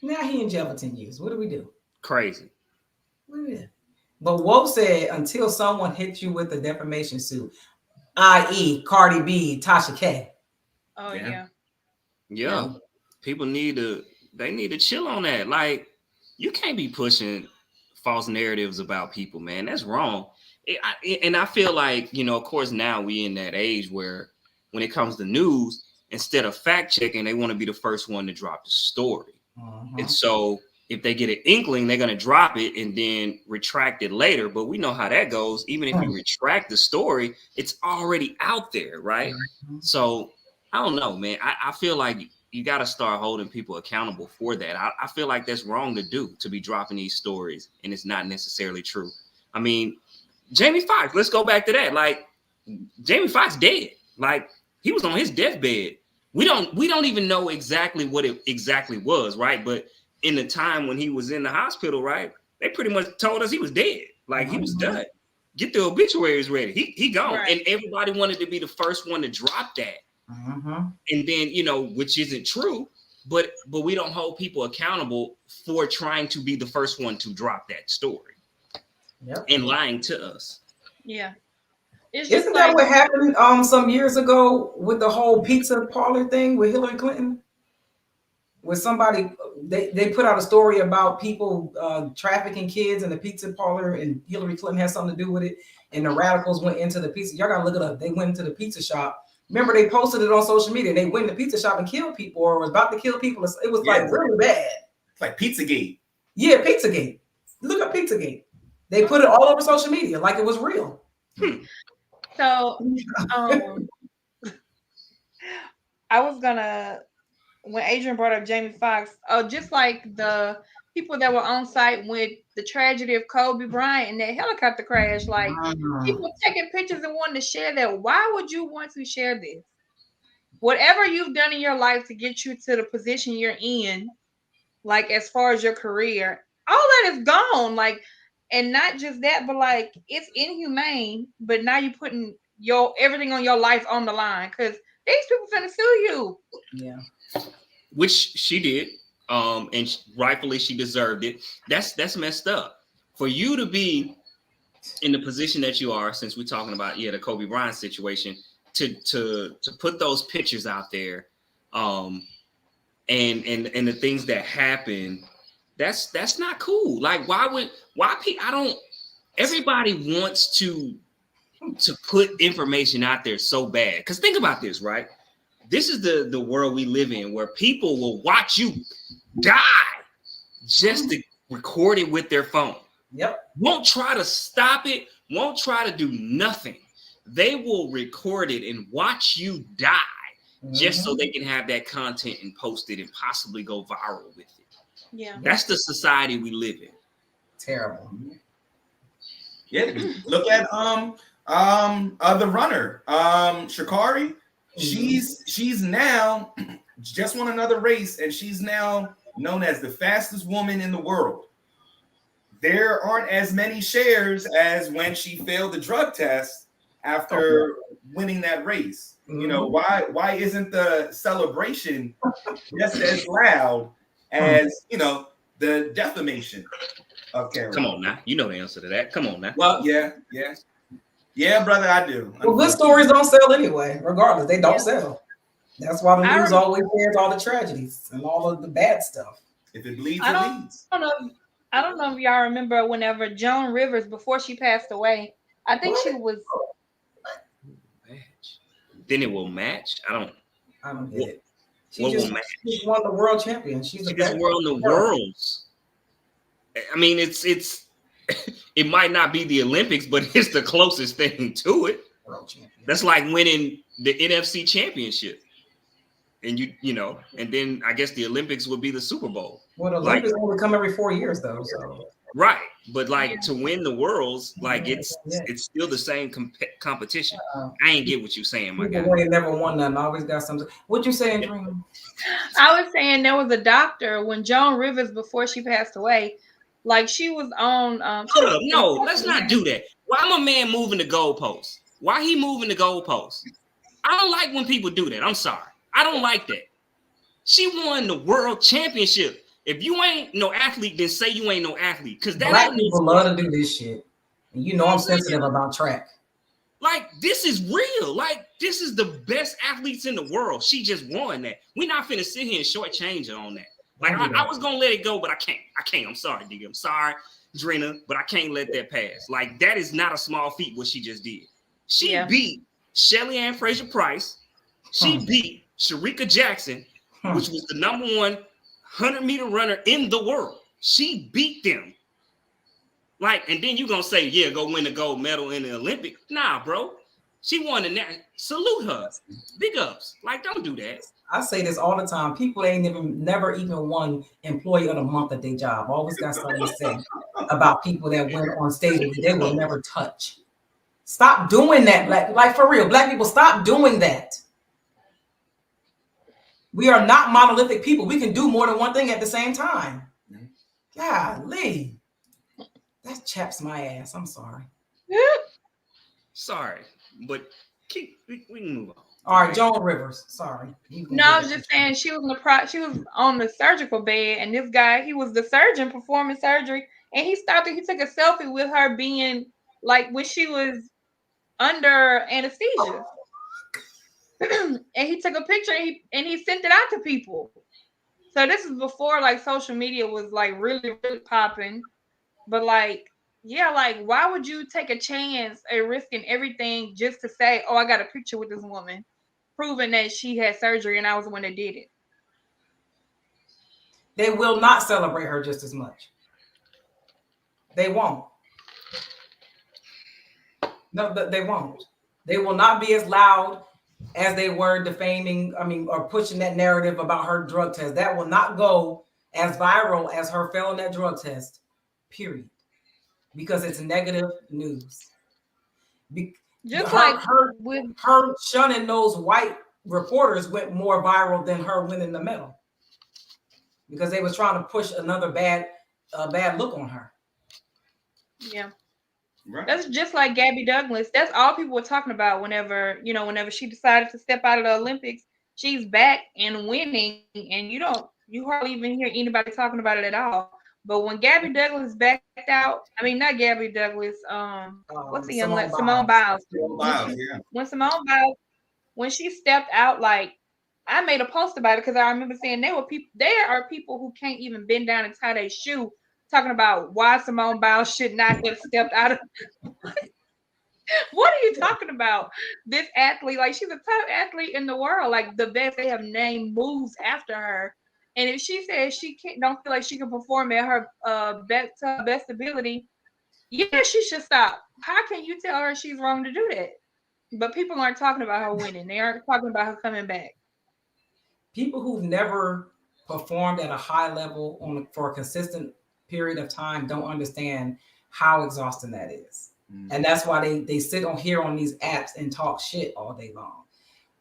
now he in jail for 10 years. What do we do? Crazy. What do we do? But Woe said, until someone hits you with a defamation suit, i.e. Cardi B, Tasha K. Oh, yeah. People need to chill on that. Like, you can't be pushing false narratives about people, man. That's wrong. And I feel like, you know, of course, now we in that age where when it comes to news, instead of fact checking, they want to be the first one to drop the story. And so if they get an inkling, they're going to drop it and then retract it later. But we know how that goes. Even if you retract the story, it's already out there, right? So I don't know, man. I feel like you got to start holding people accountable for that. I feel like that's wrong to do, to be dropping these stories and it's not necessarily true. I mean, Jamie Foxx, let's go back to that. Like, Jamie Foxx dead. Like, he was on his deathbed. We don't even know exactly what it exactly was, right? But in the time when he was in the hospital, right, they pretty much told us he was dead. Like, he was done. get the obituaries ready. He gone. Right. And everybody wanted to be the first one to drop that. And then, you know, which isn't true, but we don't hold people accountable for trying to be the first one to drop that story. And lying to us. Yeah. It's Isn't just that what happened some years ago with the whole pizza parlor thing with Hillary Clinton? Where somebody they put out a story about people trafficking kids in the pizza parlor, and Hillary Clinton had something to do with it. And the radicals went into the pizza. Y'all gotta look it up. They went into the pizza shop. Remember, they posted it on social media. They went in the pizza shop and killed people, or was about to kill people. It was like really bad. It's like Pizzagate. Yeah, Pizzagate. Look up Pizzagate. They put it all over social media like it was real. So I was gonna, when Adrian brought up Jamie Foxx, just like the people that were on site with the tragedy of Kobe Bryant and that helicopter crash, like people taking pictures and wanting to share that. Why would you want to share this? Whatever you've done in your life to get you to the position you're in, like as far as your career, all that is gone. Like, and not just that, but like it's inhumane. But now you're putting everything on your life on the line because these people finna sue you. Yeah. Which she did, and rightfully she deserved it. That's messed up. For you to be in the position that you are, since we're talking about the Kobe Bryant situation, to put those pictures out there, and the things that happen, that's not cool. Like everybody wants to put information out there so bad. Because think about this, right? This is the world we live in, where people will watch you die just to record it with their phone. Yep. Won't try to stop it, won't try to do nothing. They will record it and watch you die just so they can have that content and post it and possibly go viral with it. Yeah. That's the society we live in. Terrible. Yeah. Look at the runner, Sha'Carri. She's now just won another race, and she's now known as the fastest woman in the world. There aren't as many shares as when she failed the drug test after winning that race. You know, why isn't the celebration just as loud as, you know, the defamation of Karen? Come on now. You know the answer to that. Come on now. Well, yeah, brother, I do. Well, good stories don't sell anyway, regardless. They don't sell. That's why the news always shares all the tragedies and all of the bad stuff. If it bleeds, it leads. I don't know if y'all remember whenever Joan Rivers, before she passed away, I think she was. Then it will match. I don't get it. She won the world champion. She just won the worlds. I mean, it's it might not be the Olympics, but it's the closest thing to it. That's like winning the NFC championship. And you know, and then I guess the Olympics would be the Super Bowl. Well, the Olympics only come every 4 years though. So. Right. But like to win the worlds, like it's still the same competition. I ain't get what you're saying, my guy. They never won nothing. Always got something. What you saying, Dreen? I was saying there was a doctor when Joan Rivers, before she passed away, like she was on. No, let's not do that. Why my man moving the goalposts? Why he moving the goalposts? I don't like when people do that. I'm sorry. I don't like that. She won the world championship. If you ain't no athlete, then say you ain't no athlete. Because that Black people love to do this shit. And you know I'm sensitive about track. Like, this is real. Like, this is the best athletes in the world. She just won that. We're not finna sit here and shortchange her on that. Like, I was gonna let it go, but I can't. I'm sorry, Digga. I'm sorry, Drena, but I can't let that pass. Like, that is not a small feat what she just did. She beat Shelly Ann Fraser-Price. She beat Shericka Jackson, which was the number 1 100-meter runner in the world. She beat them. Like, and then you gonna say, yeah, go win the gold medal in the Olympics. Nah, bro. She won the salute her. Big ups. Like, don't do that. I say this all the time. People ain't never even won Employee of the Month at their job. Always got something to say about people that went on stage that they will never touch. Stop doing that. Like for real, Black people, stop doing that. We are not monolithic people. We can do more than one thing at the same time. Golly. That chaps my ass. I'm sorry. Sorry, but we can move on. All right, Joan Rivers. Sorry. No, I was just saying she was in the she was on the surgical bed, and this guy, he was the surgeon performing surgery, and he stopped and he took a selfie with her being like when she was under anesthesia. And he took a picture and he sent it out to people. So this is before like social media was like really, really popping. But like, yeah, like why would you take a chance and risking everything just to say, oh, I got a picture with this woman, proving that she had surgery and I was the one that did it? They will not celebrate her just as much. They won't. No, they won't. They will not be as loud as they were defaming, or pushing that narrative about her drug test. That will not go as viral as her failing that drug test, period. Because it's negative news. Just like her shunning those white reporters went more viral than her winning the medal. Because they was trying to push another bad look on her. Yeah. Right. That's just like Gabby Douglas. That's all people were talking about whenever she decided to step out of the Olympics. She's back and winning, and you hardly even hear anybody talking about it at all. But when Gabby Douglas backed out, not Gabby Douglas, what's the young lady? Simone Biles. Yeah. When she stepped out, like I made a post about it because I remember saying there are people who can't even bend down and tie their shoe, talking about why Simone Biles should not have stepped out of. What are you talking about? This athlete, like she's a top athlete in the world, like the best. They have named moves after her. And if she says she don't feel like she can perform at her best ability, yeah, she should stop. How can you tell her she's wrong to do that? But people aren't talking about her winning. They aren't talking about her coming back. People who've never performed at a high level for a consistent period of time don't understand how exhausting that is. Mm-hmm. And that's why they sit on here on these apps and talk shit all day long.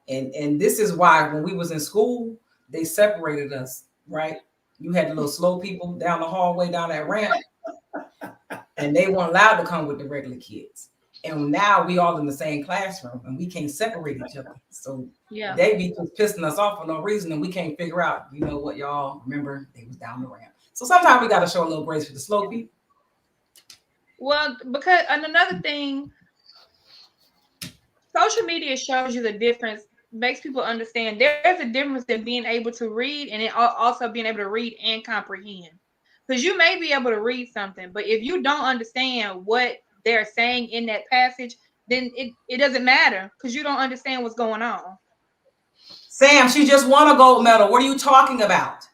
And this is why when we was in school, they separated us, right? You had the little slow people down the hallway, down that ramp, and they weren't allowed to come with the regular kids. And now we all in the same classroom and we can't separate each other. So yeah, they be just pissing us off for no reason and we can't figure out, you know what, y'all remember they was down the ramp. So sometimes we got to show a little grace for the slow people. Well, because and another thing, social media shows you the difference, makes people understand there's a difference in being able to read and also being able to read and comprehend. Because you may be able to read something, but if you don't understand what they're saying in that passage, then it doesn't matter because you don't understand what's going on. Sam, she just won a gold medal. What are you talking about?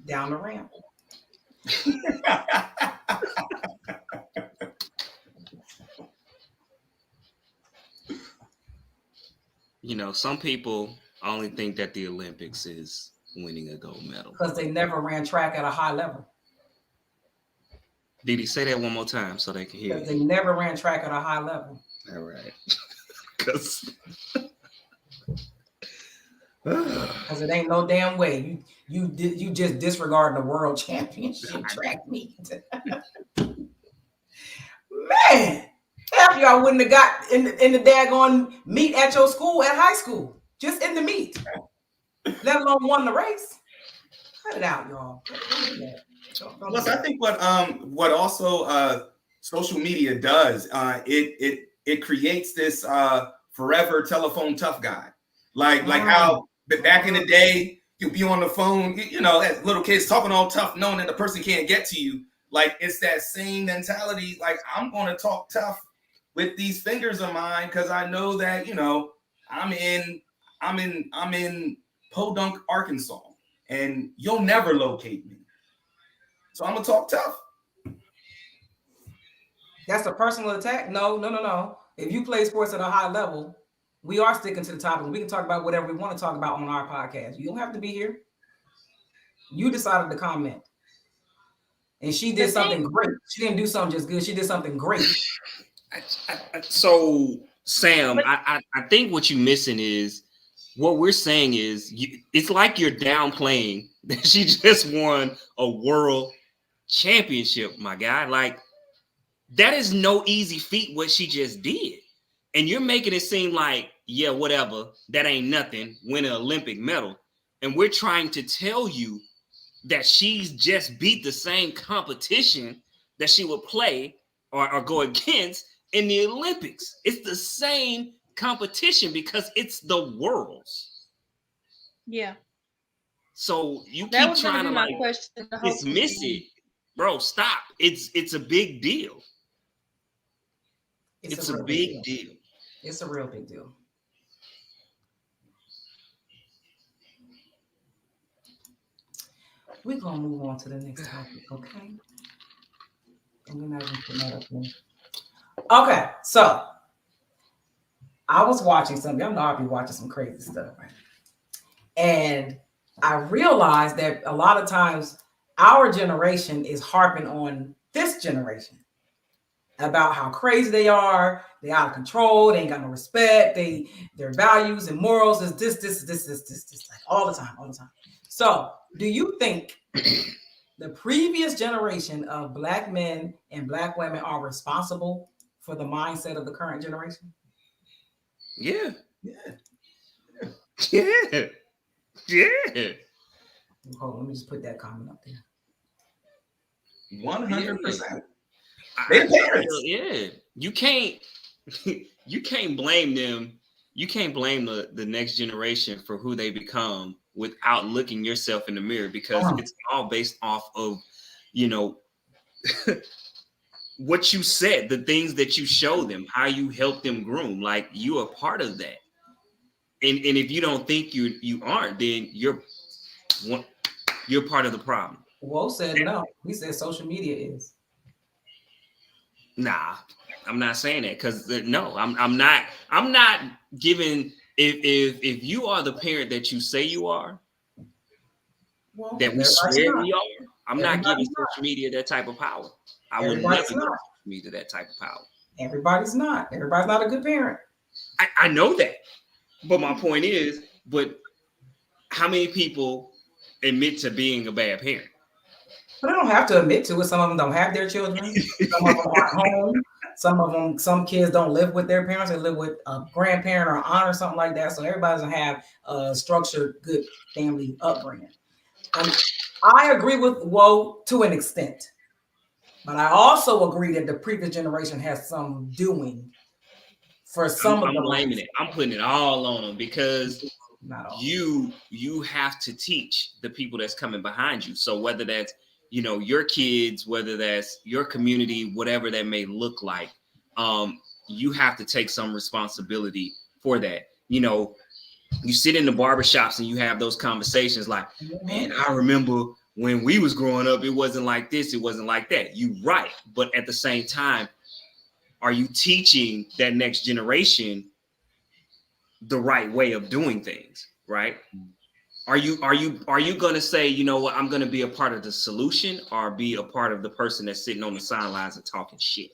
Down the ramp. You know, some people only think that the Olympics is winning a gold medal. Because they never ran track at a high level. Did he say that one more time so they can hear? Because they never ran track at a high level. All right. Because it ain't no damn way. You just disregard the world championship track meet. Man, half y'all wouldn't have got in the daggone meet at your school at high school. Just in the meet. Let alone won the race. Cut it out, y'all. Plus, I think what also social media does, it creates this forever telephone tough guy. Like how back in the day, you'd be on the phone, as little kids talking all tough, knowing that the person can't get to you. Like it's that same mentality. Like I'm going to talk tough with these fingers of mine because I know that I'm in Podunk, Arkansas, and you'll never locate me. So I'm gonna talk tough. That's a personal attack. No. If you play sports at a high level, we are sticking to the topic. We can talk about whatever we want to talk about on our podcast. You don't have to be here. You decided to comment. And she did something great. She didn't do something just good. She did something great. So Sam, I think what you're missing is what we're saying is it's like you're downplaying that she just won a world championship, my guy. Like, that is no easy feat what she just did. And you're making it seem like, yeah, whatever, that ain't nothing, win an Olympic medal. And we're trying to tell you that she's just beat the same competition that she would play or go against in the Olympics. It's the same competition because it's the worlds. Yeah. So you That keep was gonna trying be to my like question. dismiss it. Bro, stop. It's a big deal. It's a big deal. It's a real big deal. We're gonna move on to the next topic, okay? And we're not even putting that up here. Okay, so I was watching something. Y'all know I'll be watching some crazy stuff, right? And I realized that a lot of times our generation is harping on this generation about how crazy they are, they're out of control, they ain't got no respect, their values and morals is this, like all the time. So, do you think the previous generation of Black men and Black women are responsible for the mindset of the current generation? Yeah. Hold on, let me just put that comment up there. 100%. Yeah. You can't blame them. You can't blame the next generation for who they become without looking yourself in the mirror, because it's all based off of, what you said, the things that you show them, how you help them groom. Like, you are part of that. And if you don't think you aren't, then you're part of the problem. Woe said no. He said social media is. Nah, I'm not saying that, because no, I'm not giving. If you are the parent that you say you are, that we swear we are, I'm not giving social media that type of power. I would never give social media that type of power. Everybody's not a good parent. I know that, but my point is, but how many people admit to being a bad parent? But they don't have to admit to it. Some of them don't have their children. Some of them aren't home. Some kids don't live with their parents. They live with a grandparent or aunt or something like that. So everybody doesn't have a structured, good family upbringing. I agree with Woe to an extent, but I also agree that the previous generation has some doing for some of them. I'm blaming it. I'm putting it all on them, because you have to teach the people that's coming behind you. So whether that's your kids, whether that's your community, whatever that may look like, you have to take some responsibility for that. You sit in the barbershops and you have those conversations like, man, I remember when we was growing up, it wasn't like this, it wasn't like that. You right. But at the same time, are you teaching that next generation the right way of doing things, right? Are you going to say, you know what, I'm going to be a part of the solution, or be a part of the person that's sitting on the sidelines and talking shit?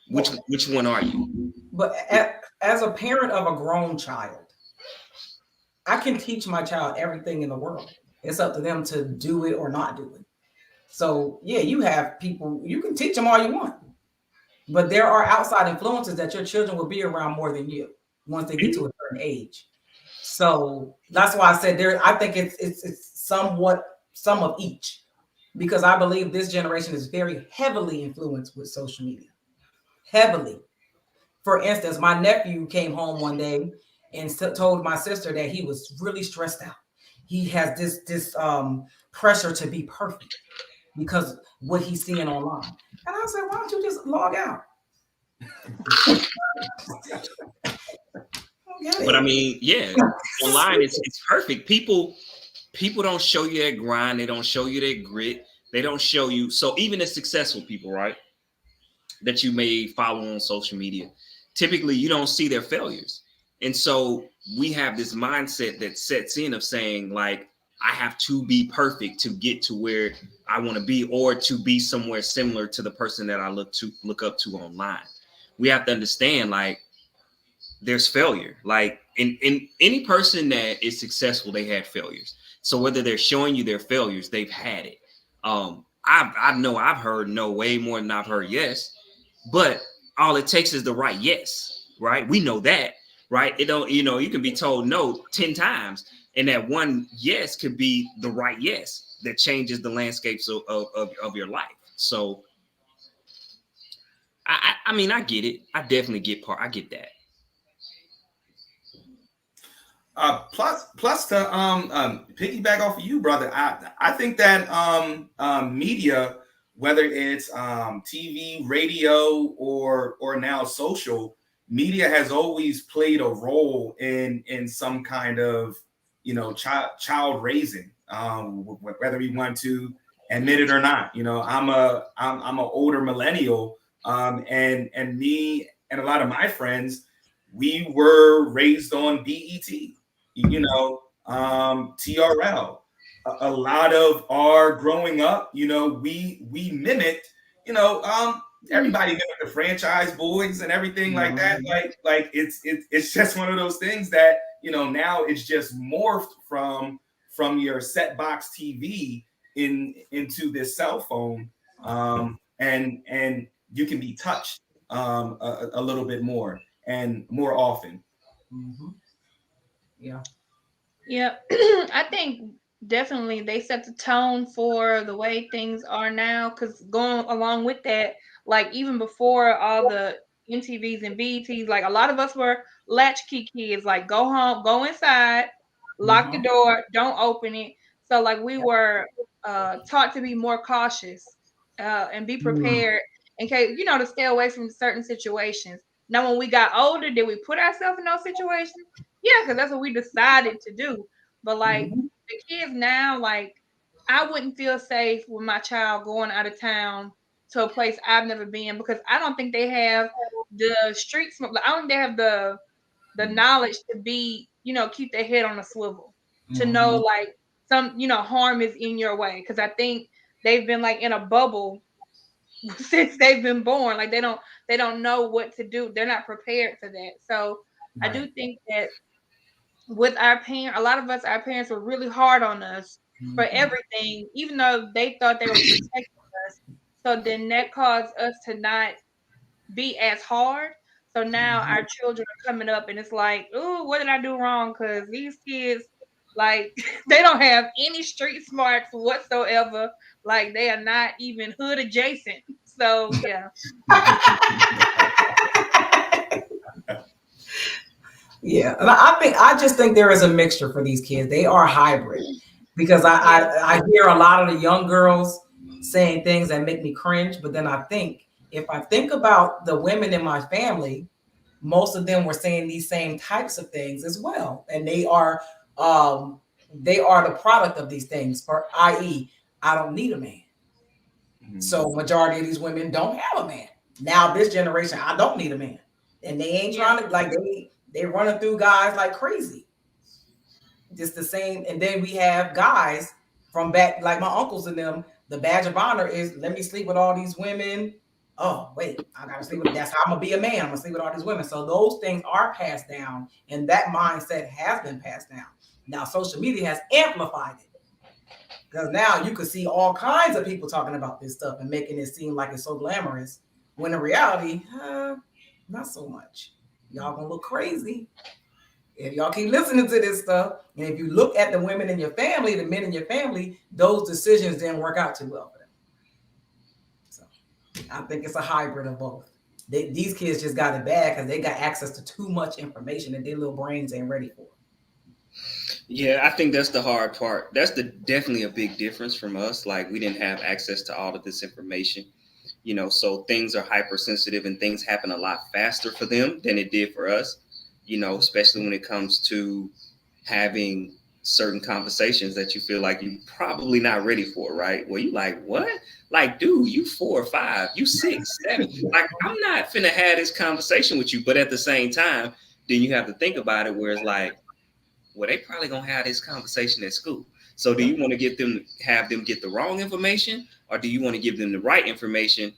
Which one are you? But as a parent of a grown child, I can teach my child everything in the world. It's up to them to do it or not do it. So yeah, you have people, you can teach them all you want, but there are outside influences that your children will be around more than you once they get to a certain age. So that's why I said I think it's somewhat some of each, because I believe this generation is very heavily influenced with social media. Heavily. For instance, my nephew came home one day and told my sister that he was really stressed out. He has this pressure to be perfect because what he's seeing online. And I said, why don't you just log out? But I mean, yeah, online it's perfect. People don't show you that grind. They don't show you that grit. They don't show you. So even the successful people, right, that you may follow on social media, typically you don't see their failures. And so we have this mindset that sets in of saying, like, I have to be perfect to get to where I want to be, or to be somewhere similar to the person that I look up to online. we have to understand, like, there's failure. Like in any person that is successful, they had failures. So whether they're showing you their failures, they've had it. I know I've heard no way more than I've heard yes, but all it takes is the right yes, right? We know that, right? It don't, you can be told no 10 times, and that one yes could be the right yes that changes the landscapes of your life. So I mean, I get it. I definitely I get that. Plus to piggyback off of you, brother, I think that media, whether it's TV, radio, or now social media, has always played a role in some kind of child raising, whether we want to admit it or not. I'm an older millennial, and me and a lot of my friends, we were raised on BET. TRL. A lot of our growing up, we mimicked, everybody mimicked the Franchise Boys and everything like that. Like it's just one of those things that now it's just morphed from your set box TV into this cell phone, and you can be touched a little bit more and more often. Mm-hmm. Yeah. Yeah. I think definitely they set the tone for the way things are now. Because going along with that, like even before all the MTVs and BETs, like a lot of us were latchkey kids. Like go home, go inside, lock the door, don't open it. So like we were taught to be more cautious and be prepared in case to stay away from certain situations. Now, when we got older, did we put ourselves in those situations? Yeah, because that's what we decided to do. But like the kids now, like I wouldn't feel safe with my child going out of town to a place I've never been, because I don't think they have the street smoke. I don't think they have the knowledge to be, keep their head on a swivel, to know like some, harm is in your way. Because I think they've been like in a bubble since they've been born. Like they don't know what to do. They're not prepared for that. So I do think that with our parents, a lot of us, our parents were really hard on us for everything, even though they thought they were protecting us. So then that caused us to not be as hard. So now our children are coming up and it's like, oh, what did I do wrong? Because these kids, like, they don't have any street smarts whatsoever. Like, they are not even hood adjacent. So, yeah. Yeah, and I just think there is a mixture for these kids. They are hybrid, because I hear a lot of the young girls saying things that make me cringe, but then if I think about the women in my family, most of them were saying these same types of things as well, and they are the product of these things. For i.e., I don't need a man. So majority of these women don't have a man. Now this generation, I don't need a man, and they ain't trying to, like, they running through guys like crazy. Just the same. And then we have guys from back, like my uncles and them. The badge of honor is, let me sleep with all these women. Oh, wait, I gotta sleep with, that's how I'm gonna be a man. I'm gonna sleep with all these women. So those things are passed down, and that mindset has been passed down. Now social media has amplified it, because now you could see all kinds of people talking about this stuff and making it seem like it's so glamorous, when in reality, not so much. Y'all gonna look crazy if y'all keep listening to this stuff. And if you look at the women in your family, the men in your family, those decisions didn't work out too well for them. So I think it's a hybrid of both. These kids just got it bad because they got access to too much information that their little brains ain't ready for. Yeah, I think that's the hard part. That's definitely a big difference from us. Like, we didn't have access to all of this information, so things are hypersensitive and things happen a lot faster for them than it did for us, especially when it comes to having certain conversations that you feel like you're probably not ready for, right? Where you like, what? Like, dude, you 4 or 5, you 6, 7. Like, I'm not finna have this conversation with you. But at the same time, then you have to think about it where it's like, well, they probably gonna have this conversation at school. So do you want to have them get the wrong information, or do you want to give them the right information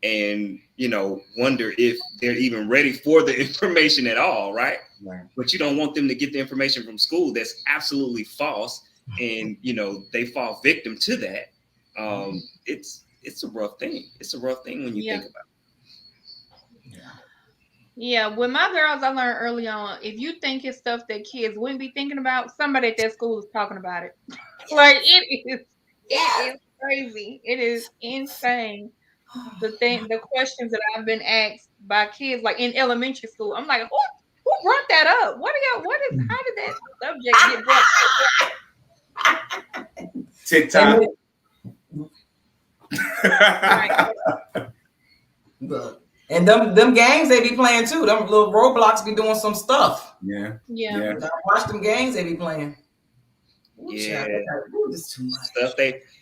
and wonder if they're even ready for the information at all, right? Right. But you don't want them to get the information from school that's absolutely false, and they fall victim to that. It's a rough thing. It's a rough thing when you think about it. Yeah, with my girls, I learned early on, if you think it's stuff that kids wouldn't be thinking about, somebody at that school is talking about it. Like, it is crazy. It is insane. The questions that I've been asked by kids, like in elementary school, I'm like, who brought that up? How did that subject get brought up? TikTok. Look. And them games they be playing too. Them little Roblox be doing some stuff. Yeah. I watch them games they be playing. This too much stuff.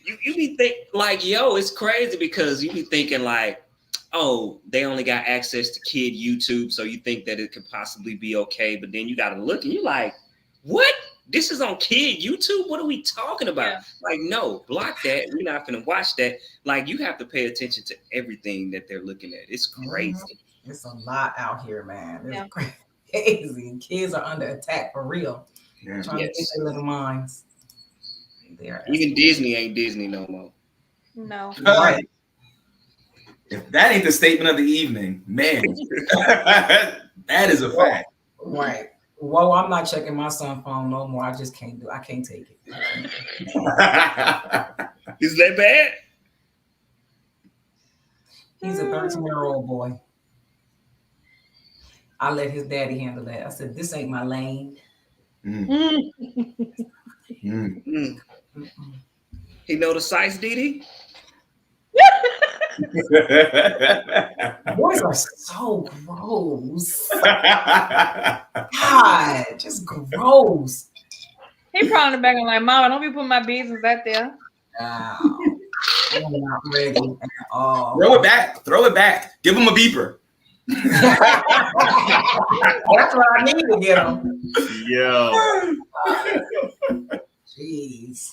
You be think like, yo, it's crazy because you be thinking like, oh, they only got access to kid YouTube, so you think that it could possibly be okay. But then you got to look and you're like, what? This is on kid YouTube? What are we talking about? Yeah. Like, no, block that. We're not going to watch that. Like, you have to pay attention to everything that they're looking at. It's crazy. It's a lot out here, man. It's crazy. Kids are under attack for real. Yeah. Trying to get their little minds. Even Disney ain't Disney no more. No. Right. If that ain't the statement of the evening, man, that is a fact. Right. Well, I'm not checking my son's phone no more. I just can't I can't take it. Is that bad? He's a 13-year-old boy. I let his daddy handle that. I said, this ain't my lane. He know the size, Didi? Boys are so gross. God, just gross. He probably in the back and like, Mama, don't be putting my business out there. I'm not ready at all. Throw it back. Give him a beeper. That's what I need to get him. Yo. Jeez.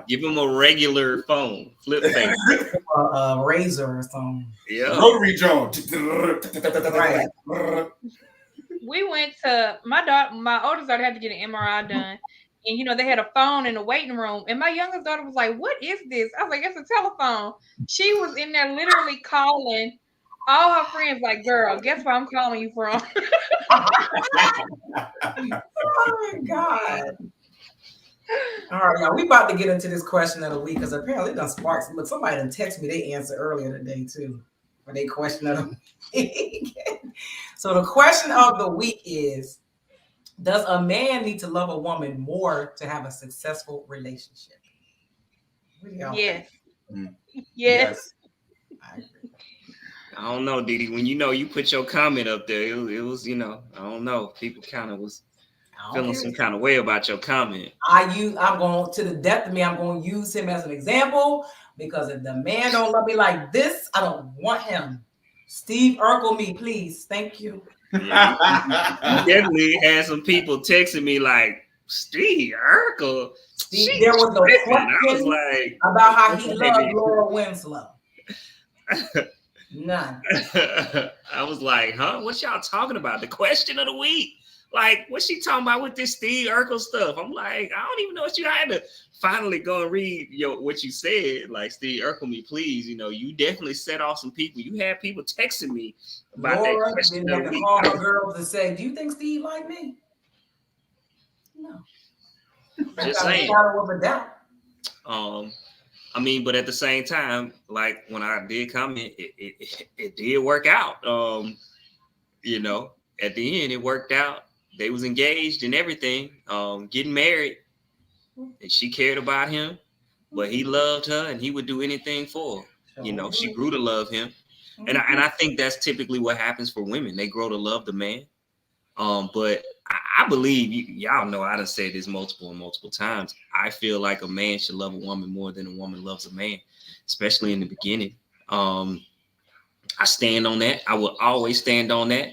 Give him a regular phone. Flip face. A razor or something. Yeah. Rotary drone. Right. We went to my oldest daughter had to get an MRI done. And they had a phone in the waiting room. And my youngest daughter was like, what is this? I was like, it's a telephone. She was in there literally calling all her friends, like, girl, guess where I'm calling you from? Oh my God. All right, y'all. We about to get into this question of the week because apparently it done sparks. Look, somebody done text me their answer earlier today too. For their question of the week. So the question of the week is, does a man need to love a woman more to have a successful relationship? Yes. Yes. I agree. I don't know, Didi. When you put your comment up there, it was, I don't know. People kind of was feeling some kind of way about your comment. I'm going to the depth of me. I'm going to use him as an example because if the man don't love me like this, I don't want him. Steve Urkel me, please. Thank you. Yeah. You definitely had some people texting me like, Steve Urkel. There was a question I was like, about how he loved Laura Winslow. None. I was like, huh? What y'all talking about? The question of the week. Like, what's she talking about with this Steve Urkel stuff? I'm like, I don't even know what you had to finally go and read what you said. Like, Steve Urkel me, please. You definitely set off some people. You had people texting me about Laura that question. Didn't have to call her girls to say, do you think Steve like me? No. Just saying. Of a doubt. But at the same time, like when I did comment, it did work out. At the end, it worked out. They was engaged and everything, getting married, and she cared about him, but he loved her and he would do anything for her. She grew to love him. And I think that's typically what happens for women. They grow to love the man. But I believe, y'all know I done said this multiple times. I feel like a man should love a woman more than a woman loves a man, especially in the beginning. I stand on that. I will always stand on that.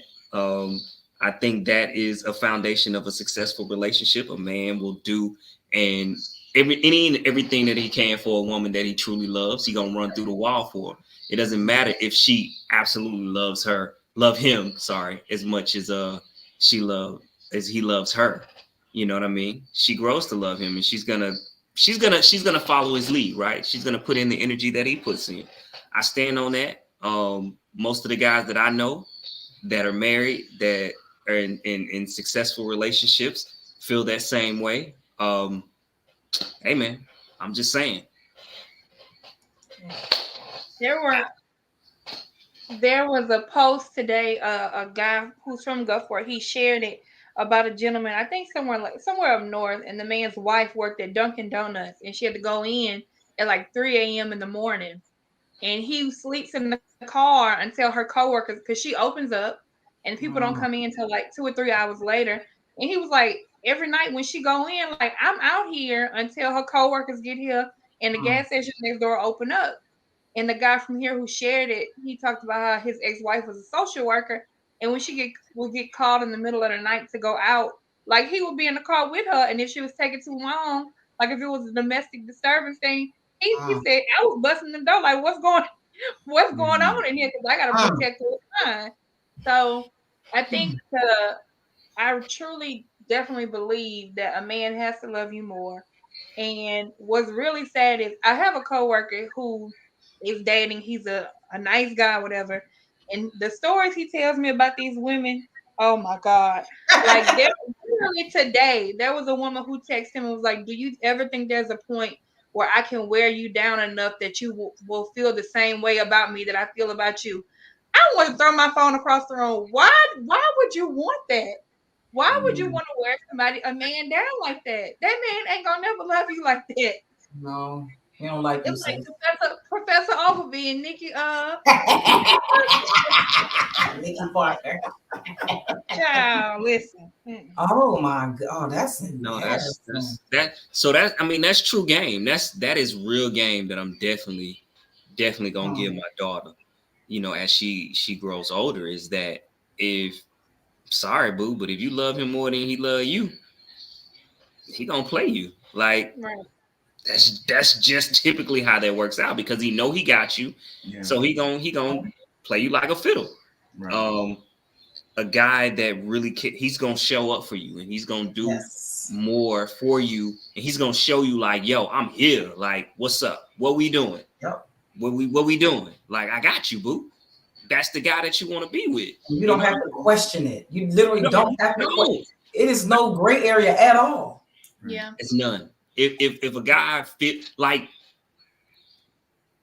I think that is a foundation of a successful relationship. A man will do everything that he can for a woman that he truly loves. He gonna run through the wall for her. It doesn't matter if she absolutely love him, sorry, as much as he loves her. You know what I mean? She grows to love him, and she's gonna follow his lead, right? She's gonna put in the energy that he puts in. I stand on that. Most of the guys that I know that are married, that are in successful relationships, feel that same way. Hey man, I'm just saying. There was a post today, a guy who's from Gulfport, he shared it about a gentleman, I think somewhere up north, and the man's wife worked at Dunkin' Donuts, and she had to go in at like 3 a.m. in the morning, and he sleeps in the car until her coworkers, because she opens up, and people don't come in until like 2 or 3 hours later, and he was like, every night when she go in, like, I'm out here until her coworkers get here, and the gas station next door open up. And the guy from here who shared it, he talked about how his ex-wife was a social worker, and when she would get called in the middle of the night to go out, like he would be in the car with her, and if she was taking too long, like if it was a domestic disturbance thing, he said, I was busting the door, like what's going on in here? Because I gotta protect her mind. So I think I truly definitely believe that a man has to love you more. And what's really sad is I have a coworker who is dating. He's a nice guy, whatever. And the stories he tells me about these women, oh my God. Like literally today, there was a woman who texted him and was like, do you ever think there's a point where I can wear you down enough that you will feel the same way about me that I feel about you? I want to throw my phone across the room. Why would you want that? Why would you want to wear a man down like that? That man ain't gonna never love you like that. No, he don't like you. It's like Professor Ogilvy and Nikki Nikki Parker. Child, listen. Oh my God, that's that. I mean, that's true game. That is real game that I'm definitely gonna give my daughter. You know, as she grows older, is that sorry, boo, but if you love him more than he love you, he gonna play you. Like right. That's just typically how that works out, because he know he got you, so he gonna play you like a fiddle. Right. A guy that really he's gonna show up for you, and he's gonna do more for you, and he's gonna show you like, yo, I'm here. Like, what's up? What we doing? Yep. What we doing? Like, I got you, boo. That's the guy that you want to be with. You don't have to question it. You literally don't have to question it. It is no gray area at all. Yeah. It's none. If a guy fit, like,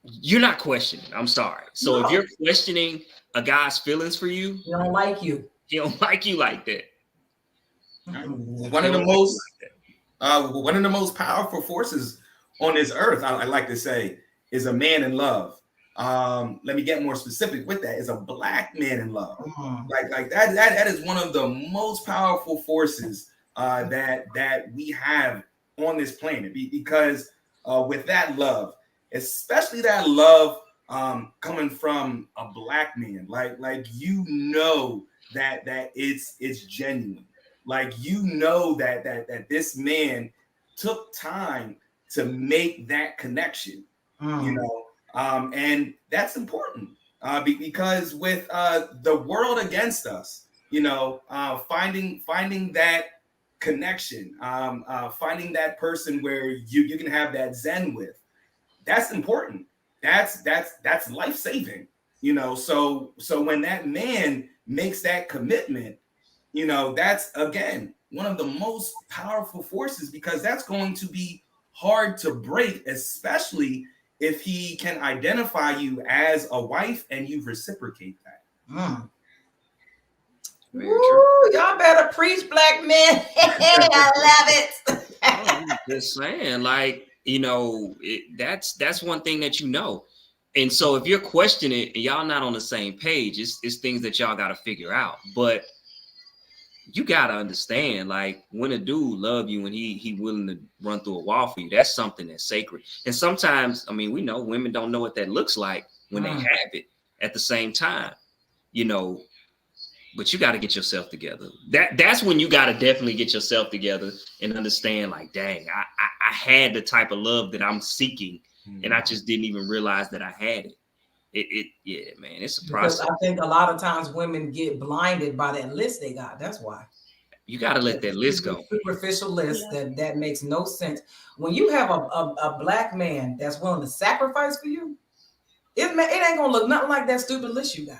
you're not questioning. I'm sorry. So if you're questioning a guy's feelings for you, he don't like you. He don't like you like that. One of the most powerful forces on this earth, I like to say, is a man in love. Let me get more specific with that. Is a black man in love. Like that is one of the most powerful forces that we have on this planet, because with that love, especially that love coming from a black man, like you know that it's genuine. Like, you know that this man took time to make that connection, you know. And that's important because with the world against us, you know, finding that connection, finding that person where you can have that zen with, that's important. That's life-saving, you know. So when that man makes that commitment, you know, that's again one of the most powerful forces, because that's going to be hard to break, especially if he can identify you as a wife and you reciprocate that. Ooh, y'all better preach, black men. I love it. I'm just saying, like, you know, that's one thing that you know. And so if you're questioning it and y'all not on the same page, it's things that y'all got to figure out. But you got to understand, like, when a dude love you and he willing to run through a wall for you, that's something that's sacred. And sometimes, I mean, we know women don't know what that looks like when they have it at the same time, you know, but you got to get yourself together. That's when you got to definitely get yourself together and understand, like, dang, I had the type of love that I'm seeking, and I just didn't even realize that I had it. Yeah, man, it's a Because process. I think a lot of times women get blinded by that list they got. That's why. You got to let that list go. Superficial list that makes no sense. When you have a black man that's willing to sacrifice for you, it ain't gonna look nothing like that stupid list you got.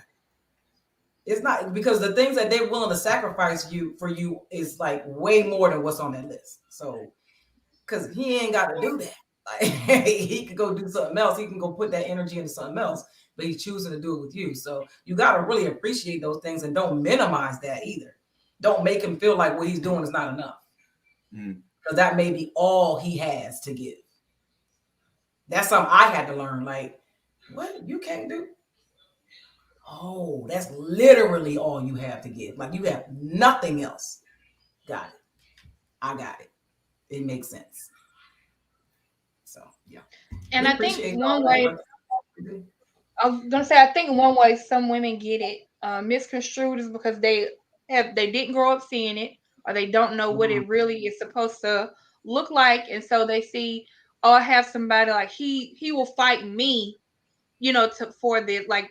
It's not, because the things that they're willing to sacrifice for you is like way more than what's on that list. So, because he ain't got to do that. Like, he could go do something else. He can go put that energy into something else, but he's choosing to do it with you. So you got to really appreciate those things and don't minimize that either. Don't make him feel like what he's doing is not enough, because that may be all he has to give. That's something I had to learn. Like, what? You can't do? Oh, that's literally all you have to give. Like, you have nothing else. Got it. I got it. It makes sense. So, yeah. And I think one way, I was gonna say, I think one way some women get it misconstrued is because they didn't grow up seeing it, or they don't know what it really is supposed to look like, and so they see, oh, I have somebody like he will fight me, for this. Like,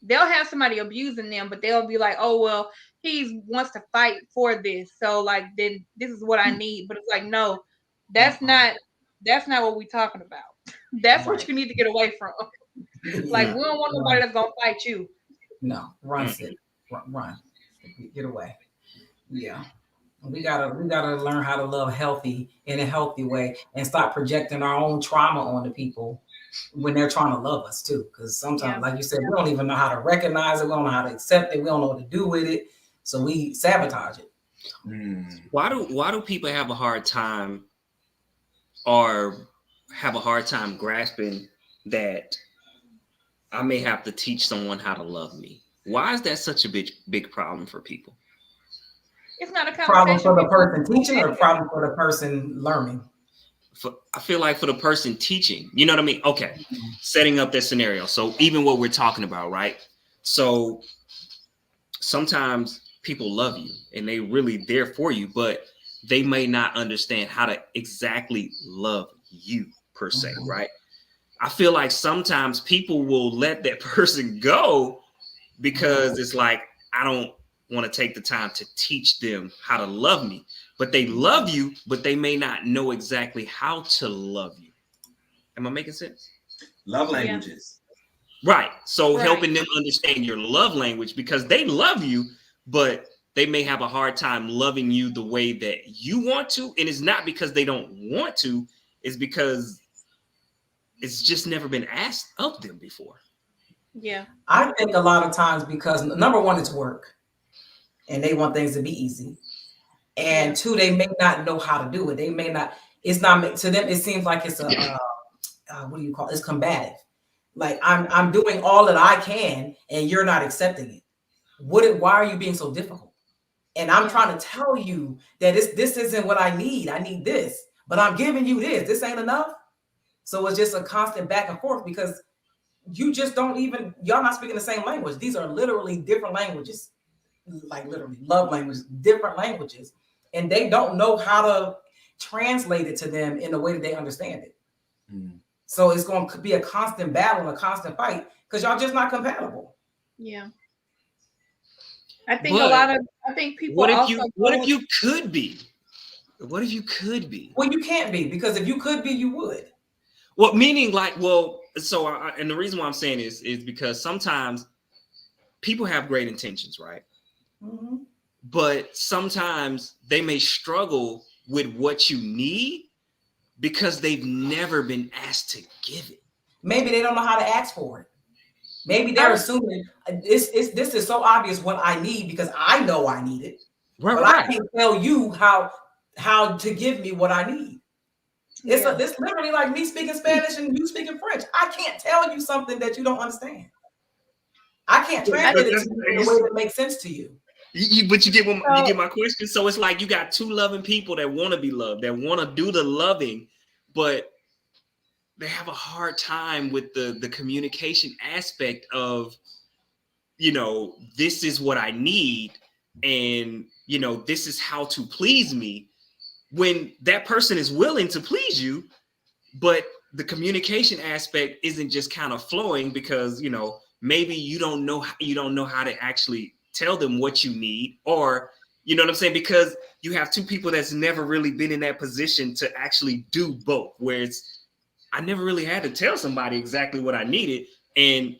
they'll have somebody abusing them, but they'll be like, oh, well, he wants to fight for this, so like then this is what I need. But it's like, no, that's not what we're talking about. That's what you need to get away from. Like, we don't want nobody that's gonna fight you. No, run. Get away. Yeah. We gotta learn how to love healthy in a healthy way and stop projecting our own trauma onto people when they're trying to love us too. Because sometimes, like you said, we don't even know how to recognize it. We don't know how to accept it. We don't know what to do with it. So we sabotage it. Why do people have a hard time grasping that I may have to teach someone how to love me? Why is that such a big problem for people? It's not a problem for the person teaching, or a problem for the person learning? I feel like for the person teaching, you know what I mean? Okay, setting up that scenario. So even what we're talking about, right? So sometimes people love you and they really there for you, but they may not understand how to exactly love you per se, right? I feel like sometimes people will let that person go because it's like, I don't want to take the time to teach them how to love me. But they love you, but they may not know exactly how to love you. Am I making sense? Love languages. Right. So helping them understand your love language, because they love you, but they may have a hard time loving you the way that you want to. And it's not because they don't want to, it's because it's just never been asked of them before. Yeah. I think a lot of times because, number one, it's work and they want things to be easy. And two, they may not know how to do it. They may not, it's not, to them, it seems like it's what do you call it? It's combative. Like, I'm doing all that I can and you're not accepting it. Why are you being so difficult? And I'm trying to tell you that this isn't what I need. I need this, but I'm giving you this. This ain't enough. So it's just a constant back and forth because you just don't even, y'all not speaking the same language. These are literally different languages, like literally love languages, different languages. And they don't know how to translate it to them in a way that they understand it. So it's going to be a constant battle and a constant fight because y'all just not compatible. Yeah. I think people. What if you could be? What if you could be? Well, you can't be, because if you could be, you would. Well, meaning like, and the reason why I'm saying is because sometimes people have great intentions, right? But sometimes they may struggle with what you need because they've never been asked to give it. Maybe they don't know how to ask for it. Maybe they're assuming this is so obvious what I need because I know I need it. But I can't tell you how to give me what I need. It's literally like me speaking Spanish and you speaking French. I can't tell you something that you don't understand. I can't translate it to you in a way that makes sense to you. But you get my question. So it's like you got two loving people that want to be loved, that want to do the loving, but they have a hard time with the communication aspect of, this is what I need, and this is how to please me. When that person is willing to please you, but the communication aspect isn't just kind of flowing because, you know, maybe you don't know how to actually tell them what you need, or, you know what I'm saying? Because you have two people that's never really been in that position to actually do both, where I never really had to tell somebody exactly what I needed. And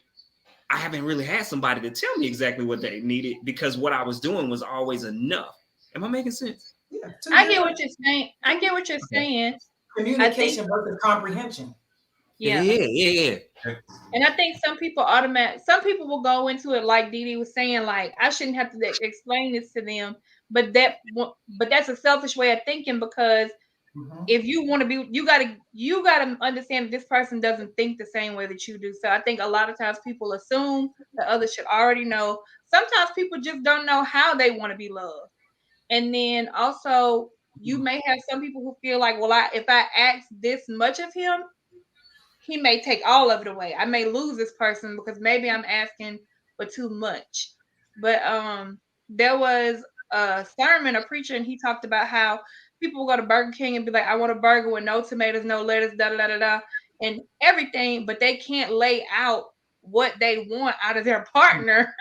I haven't really had somebody to tell me exactly what they needed because what I was doing was always enough. Am I making sense? Yeah, I get what you're saying. I get what you're saying. Communication versus comprehension. Yeah. And I think some people will go into it like Dee Dee was saying, like, I shouldn't have to explain this to them, but that's a selfish way of thinking, because if you want to be, you gotta understand that this person doesn't think the same way that you do. So I think a lot of times people assume that others should already know. Sometimes people just don't know how they want to be loved. And then also you may have some people who feel like, well, if I ask this much of him, he may take all of it away. I may lose this person because maybe I'm asking for too much. But there was a sermon, a preacher, and he talked about how people will go to Burger King and be like, I want a burger with no tomatoes, no lettuce, da da da da, and everything, but they can't lay out what they want out of their partner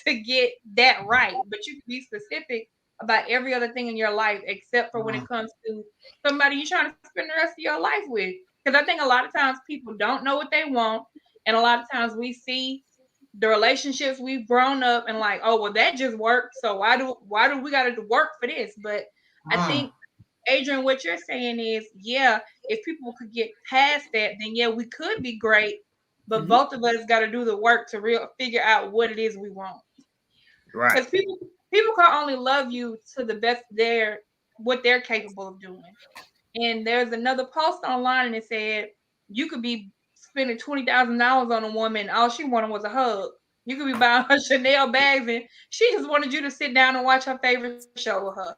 to get that right. But you can be specific about every other thing in your life except for when it comes to somebody you're trying to spend the rest of your life with. Because I think a lot of times people don't know what they want. And a lot of times we see the relationships we've grown up and like, oh, well, that just worked. So why do we got to work for this? But I think, Adrian, what you're saying is, yeah, if people could get past that, then yeah, we could be great. But both of us got to do the work to figure out what it is we want. Right. Because people can only love you to the best what they're capable of doing. And there's another post online and it said you could be spending $20,000 on a woman, all she wanted was a hug. You could be buying her Chanel bags and she just wanted you to sit down and watch her favorite show with her.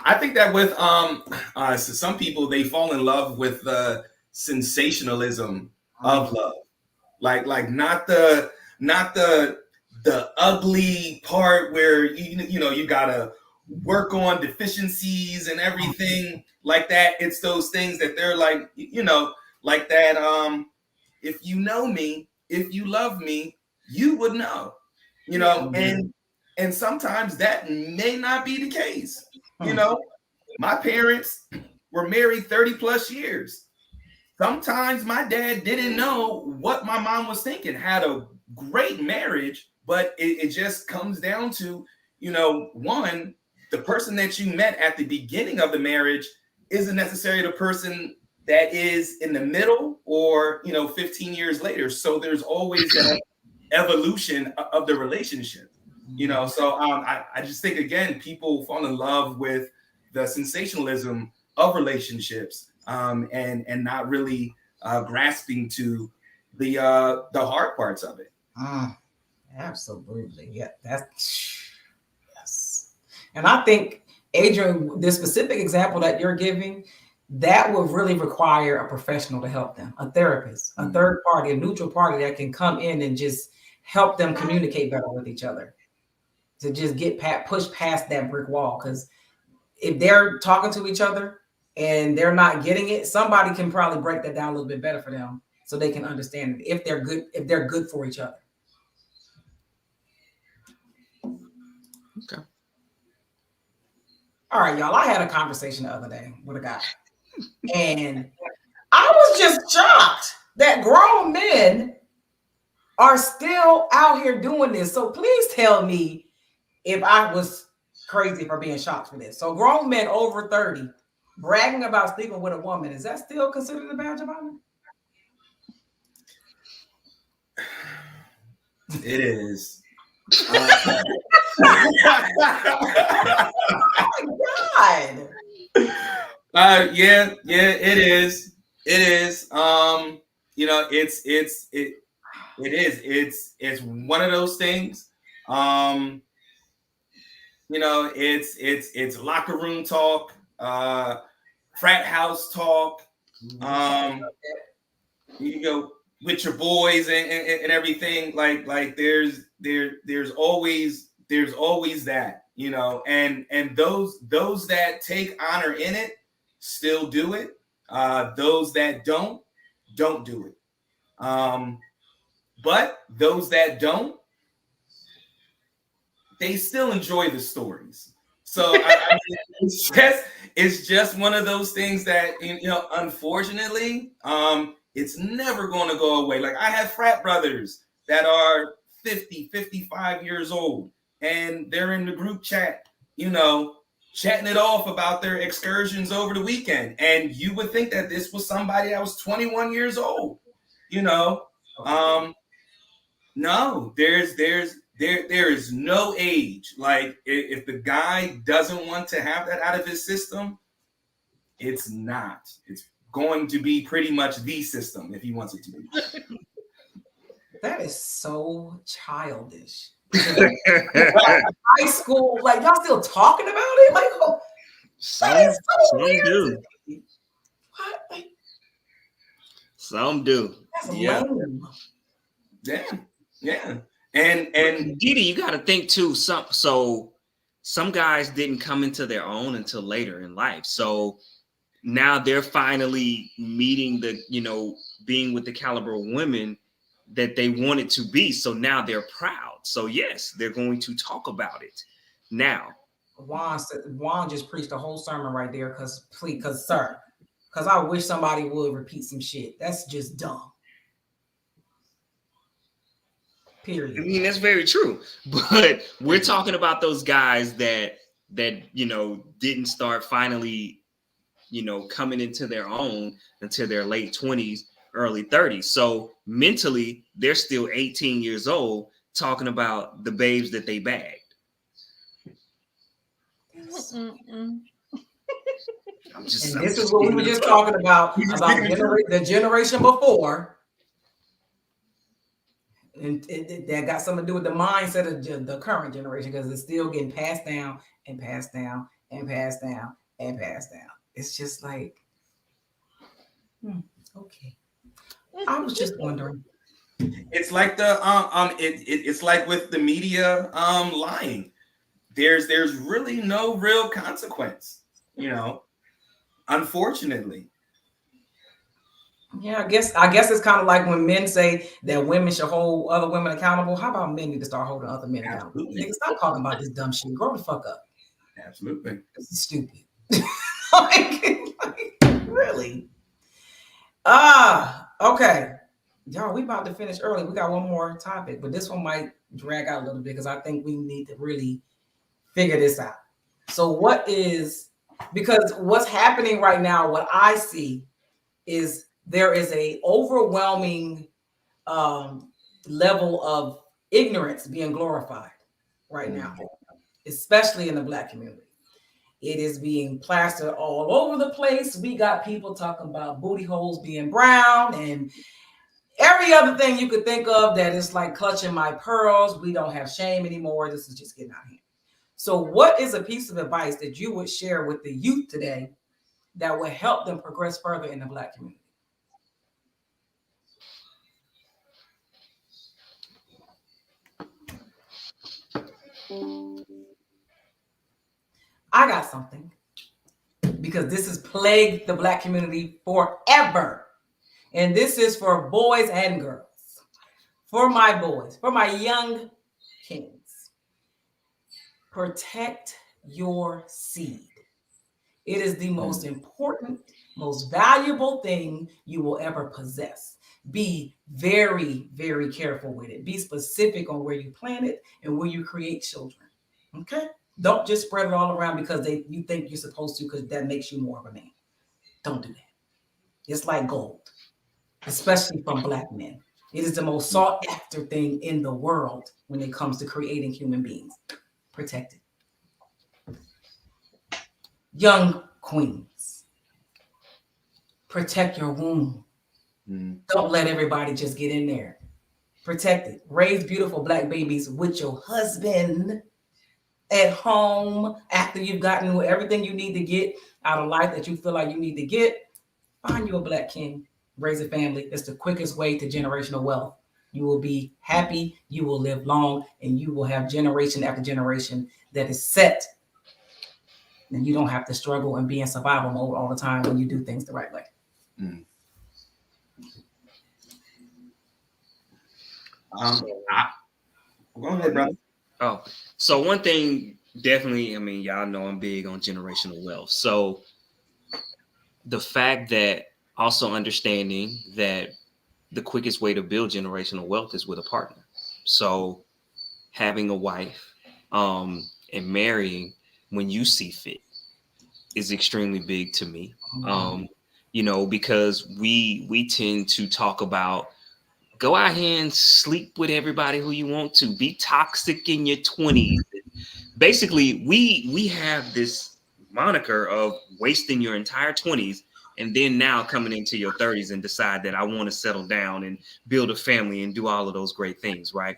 I think that with some people, they fall in love with the sensationalism of love, like not the ugly part where you gotta work on deficiencies and everything like that. It's those things that they're like, like that. If you know me, if you love me, you would know, and sometimes that may not be the case. My parents were married 30 plus years. Sometimes my dad didn't know what my mom was thinking, had a great marriage, but it just comes down to, one, the person that you met at the beginning of the marriage isn't necessarily the person that is in the middle or, 15 years later. So there's always that evolution of the relationship. So I just think, again, people fall in love with the sensationalism of relationships and not really grasping to the hard parts of it. Absolutely. Yeah, yes. And I think, Adrian, the specific example that you're giving, that would really require a professional to help them, a therapist, a third party, a neutral party that can come in and just help them communicate better with each other, to just push past that brick wall. Because if they're talking to each other and they're not getting it, somebody can probably break that down a little bit better for them so they can understand it if they're good for each other. Okay. All right, y'all. I had a conversation the other day with a guy, and I was just shocked that grown men are still out here doing this. So please tell me if I was crazy for being shocked for this. So grown men over 30 bragging about sleeping with a woman, is that still considered a badge of honor? It is. Oh my God. Yeah, it is. It is. It's one of those things. It's locker room talk, frat house talk, with your boys and everything. Like there's always that, and those that take honor in it, still do it. Those that don't do it. But those that don't, they still enjoy the stories. So I mean, it's just one of those things that, unfortunately, it's never going to go away. Like, I have frat brothers that are 50, 55 years old, and they're in the group chat, chatting it off about their excursions over the weekend. And you would think that this was somebody that was 21 years old, no, there is no age. Like, if the guy doesn't want to have that out of his system, it's not. It's going to be pretty much the system if he wants it to be. That is so childish. High school, like, y'all still talking about it? Like, some do. What? Like, some do. That's lame. Yeah. And Didi, you got to think too. Some guys didn't come into their own until later in life. So now they're finally meeting being with the caliber of women that they wanted to be. So now they're proud. So yes, they're going to talk about it now. Juan just preached a whole sermon right there because I wish somebody would repeat some shit. That's just dumb. Period. I mean, that's very true. But we're talking about those guys that didn't start finally, coming into their own until their late 20s, early 30s. So mentally, they're still 18 years old talking about the babes that they bagged. This is what we were just talking about the generation before. And that got something to do with the mindset of the current generation, because it's still getting passed down and passed down and passed down and passed down. It's just like, okay. I was just wondering. It's like it's like with the media lying. There's really no real consequence, unfortunately. Yeah, I guess it's kind of like when men say that women should hold other women accountable. How about men need to start holding other men accountable? Nigga, stop talking about this dumb shit. Grow the fuck up. Absolutely. This is stupid. like, really? Okay. Y'all, we about to finish early. We got one more topic, but this one might drag out a little bit because I think we need to really figure this out. So because what's happening right now, what I see is there is a overwhelming level of ignorance being glorified right now, especially in the Black community. It is being plastered all over the place. We got people talking about booty holes being brown and every other thing you could think of that is like clutching my pearls. We don't have shame anymore. This is just getting out of hand. So what is a piece of advice that you would share with the youth today that would help them progress further in the Black community? I got something, because this has plagued the Black community forever. And this is for boys and girls, for my boys, for my young kings. Protect your seed. It is the most important, most valuable thing you will ever possess. Be very, very careful with it. Be specific on where you plant it and where you create children. Okay? Don't just spread it all around because you think you're supposed to, because that makes you more of a man. Don't do that. It's like gold, especially from Black men. It is the most sought after thing in the world when it comes to creating human beings. Protect it. Young queens, protect your womb. Don't let everybody just get in there. Protect it. Raise beautiful Black babies with your husband at home after you've gotten everything you need to get out of life that you feel like you need to get. Find you a Black king. Raise a family. It's the quickest way to generational wealth. You will be happy, you will live long, and you will have generation after generation that is set then you don't have to struggle and be in survival mode all the time when you do things the right way. Mm. Go ahead, brother. Oh, so one thing definitely, I mean, y'all know I'm big on generational wealth. So the fact that also understanding that the quickest way to build generational wealth is with a partner. So having a wife and marrying when you see fit is extremely big to me. You know, because we tend to talk about go out here and sleep with everybody who you want to, be toxic in your 20s. Basically, we have this moniker of wasting your entire 20s and then now coming into your 30s and decide that I want to settle down and build a family and do all of those great things, right?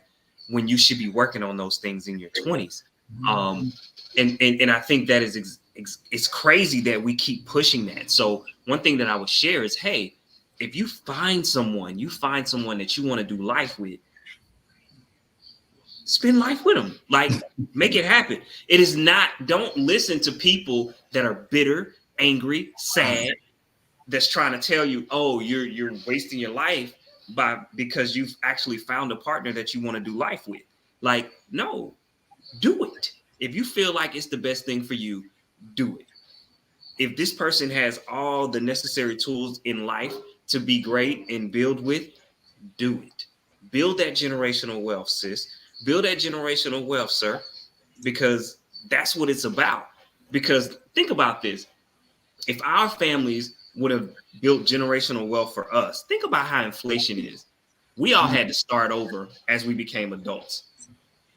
When you should be working on those things in your 20s. And I think that is it's crazy that we keep pushing that. So one thing that I would share is, hey, if you find someone that you want to do life with, spend life with them. Like, make it happen. It is not, don't listen to people that are bitter, angry, sad, that's trying to tell you, oh, you're wasting your life because you've actually found a partner that you want to do life with. Like, no, do it. If you feel like it's the best thing for you, do it. If this person has all the necessary tools in life to be great and build with, do it. Build that generational wealth, sis. Build that generational wealth, sir, because that's what it's about. Because think about this. If our families would have built generational wealth for us, think about how inflation is. We all had to start over as we became adults.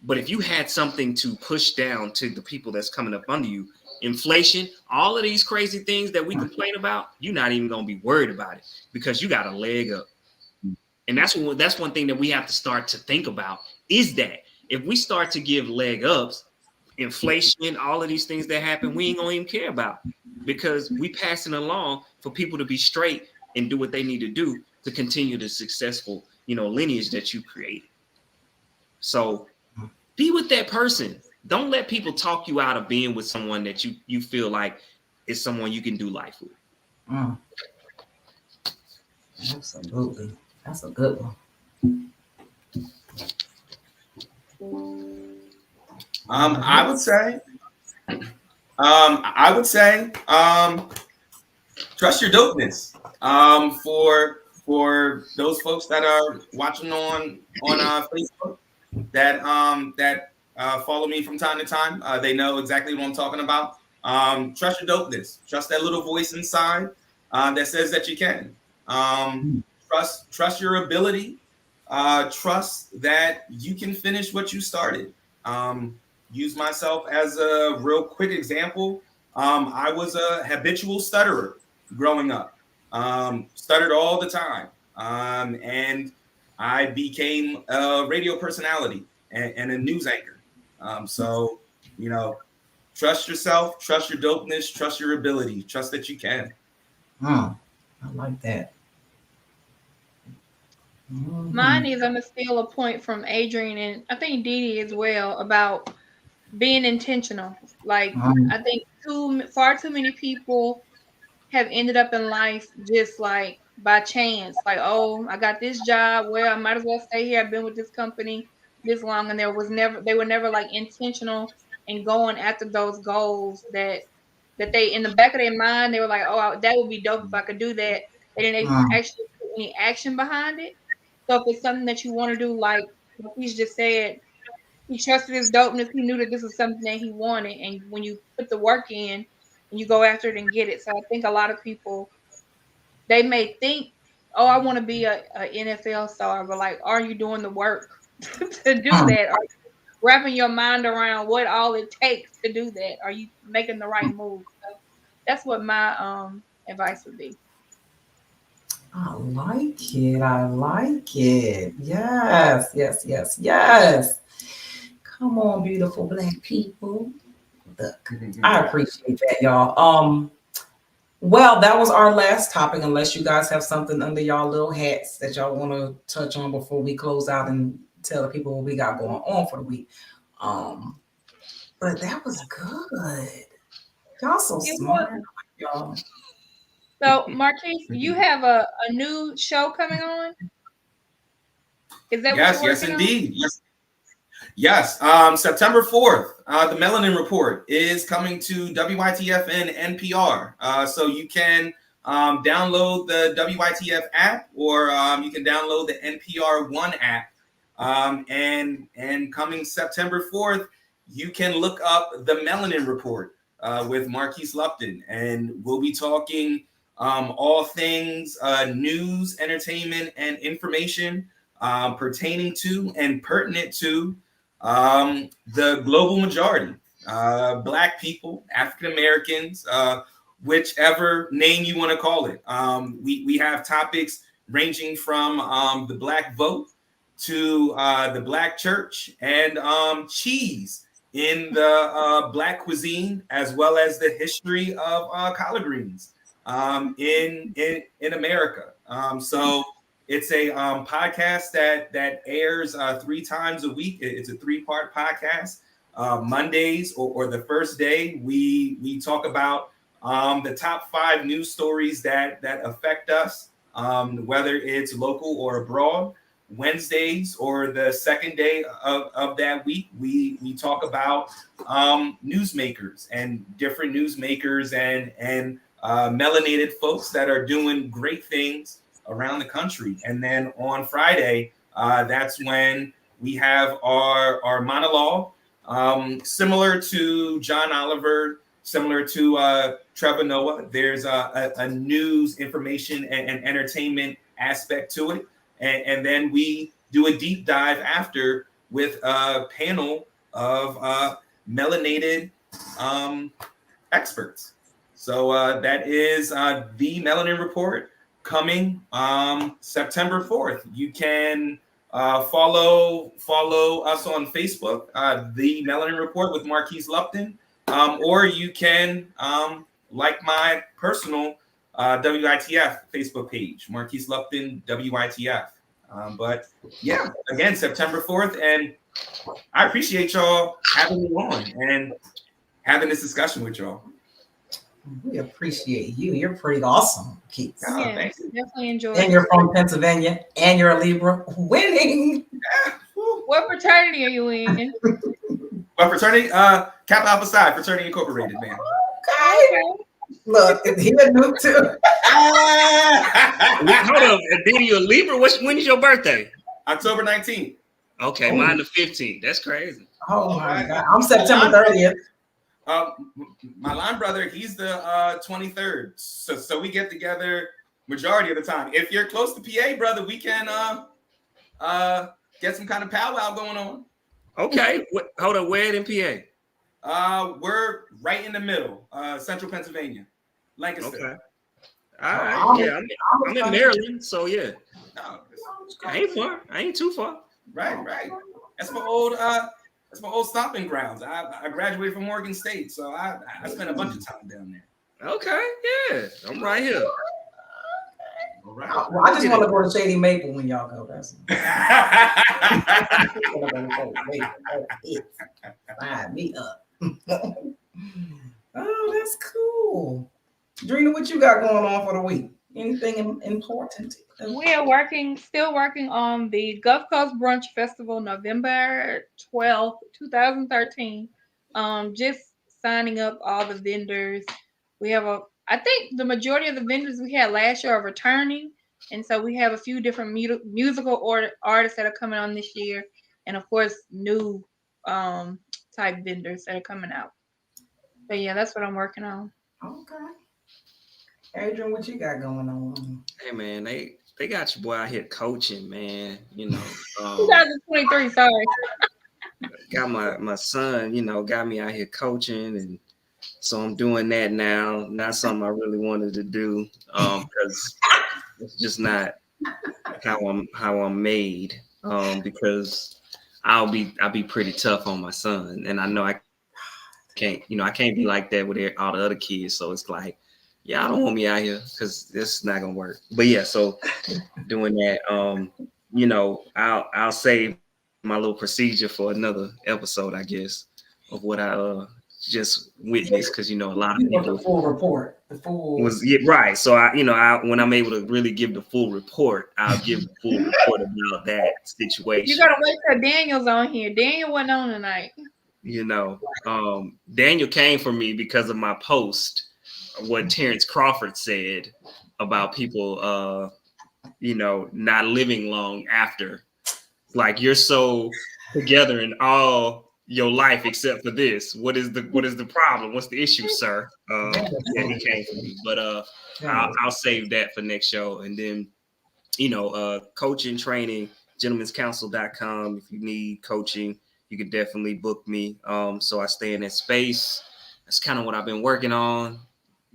But if you had something to push down to the people that's coming up under you, inflation, all of these crazy things that we complain about, you're not even going to be worried about it because you got a leg up. And that's one thing that we have to start to think about is that if we start to give leg ups, inflation, all of these things that happen, we ain't going to even care about because we passing along for people to be straight and do what they need to do to continue the successful, lineage that you created. So be with that person. Don't let people talk you out of being with someone that you feel like is someone you can do life with. Absolutely. That's a good one. I would say, trust your dopeness. For those folks that are watching on Facebook that follow me from time to time, they know exactly what I'm talking about. Trust your dopeness. Trust that little voice inside that says that you can. Trust your ability. Trust that you can finish what you started. Use myself as a real quick example. I was a habitual stutterer growing up. Stuttered all the time. And I became a radio personality and a news anchor. So, trust yourself, trust your dopeness, trust your ability, trust that you can. I like that. Mine is, I'm going to steal a point from Adrian and I think Dee Dee as well about being intentional. Like, I think far too many people have ended up in life just like by chance. Like, oh, I got this job. Well, I might as well stay here. I've been with this company this long, and they were never like intentional in going after those goals that they in the back of their mind they were like, oh, that would be dope if I could do that. They didn't actually put any action behind it. So if it's something that you want to do, like he's just said, he trusted his dopeness. He knew that this was something that he wanted. And when you put the work in and you go after it and get it. So I think a lot of people, they may think, oh, I want to be a NFL star, but like, are you doing the work to do that? Are you wrapping your mind around what all it takes to do that? Are you making the right move? So that's what my advice would be. I like it. I like it. Yes, yes, yes, yes. Come on, beautiful Black people. Look, I appreciate that, y'all. Well, that was our last topic, unless you guys have something under y'all little hats that y'all want to touch on before we close out and tell the people what we got going on for the week. But that was good. Y'all so It smart. was. Y'all. So, Marquise, you have a new show coming on? Is that what you're Yes, working on? indeed. Yes. September 4th, the Melanin Report is coming to WYTF and NPR. So you can download the WYTF app, or you can download the NPR One app. And coming September 4th, you can look up the Melanin Report with Marquise Lupton, and we'll be talking all things news, entertainment, and information pertaining to and pertinent to the global majority, Black people, African Americans, whichever name you want to call it. We have topics ranging from the Black vote to the Black church and cheese in the Black cuisine, as well as the history of collard greens in America. So it's a podcast that airs 3 times a week. It's a 3-part podcast. Mondays or the first day, we talk about the top 5 news stories that affect us, whether it's local or abroad. Wednesdays or the second day of that week, we talk about newsmakers and different newsmakers and melanated folks that are doing great things around the country. And then on Friday, that's when we have our monologue, similar to John Oliver, similar to Trevor Noah. There's a news, information, and entertainment aspect to it. And then we do a deep dive after with a panel of melanated experts. So that is the Melanin Report coming September 4th. You can follow us on Facebook, the Melanin Report with Marquise Lupton, or you can like my personal WITF Facebook page, Marquise Lupton WITF. But yeah, again, September 4th, and I appreciate y'all having me on and having this discussion with y'all. We appreciate you. You're pretty awesome, Keith. Yeah, definitely enjoy. And you're from Pennsylvania, and you're a Libra. Winning. What fraternity are you in? What fraternity? Kappa Alpha Psi Fraternity Incorporated, man. Okay. Look, he a noob too. Hold up, Diddy, you a Libra? When is your birthday? October 19th. Okay, mine the 15th. That's crazy. Oh my God, I'm September 30th. My line brother, he's the 23rd. So we get together majority of the time. If you're close to PA, brother, we can get some kind of powwow going on. Okay, hold on, where in PA? We're right in the middle, central Pennsylvania, Lancaster. Okay. All right. Yeah, I'm in Maryland, so yeah. No, I ain't far. I ain't too far. Right. That's my old stomping grounds. I graduated from Morgan State, so I spent a bunch of time down there. Okay, yeah, I'm right here. All right. Well, I just want to go to Shady Maple when y'all go. That's Sign me up. Oh, that's cool. Drena, what you got going on for the week? Anything important? We are still working on the Gulf Coast Brunch Festival, November 12th, 2013. Just signing up all the vendors. We have I think the majority of the vendors we had last year are returning. And so we have a few different musical artists that are coming on this year. And of course, new type vendors that are coming out. But yeah, that's what I'm working on. Okay. Adrian, what you got going on? Hey man, they got your boy out here coaching, man. 2023, sorry. Got my son, got me out here coaching, and so I'm doing that now. Not something I really wanted to do, because it's just not how I'm made. Because I'll be pretty tough on my son, and I know I can't be like that with all the other kids. So it's like, yeah, I don't want me out here because this is not gonna work. But yeah, so doing that, I'll save my little procedure for another episode, I guess, of what I just witness, because a lot of You want people the full report. The full was right. So when I'm able to really give the full report, I'll give the full report about that situation. You gotta wait till Daniel's on here. Daniel wasn't on tonight. Daniel came for me because of my post, what Terrence Crawford said about people, not living long after. Like, you're so together in all your life except for this. What is the problem? What's the issue, sir? He came for me, but I'll save that for next show. And then, coaching, training, gentlemen'scouncil.com. If you need coaching, you could definitely book me. So I stay in that space. That's kind of what I've been working on,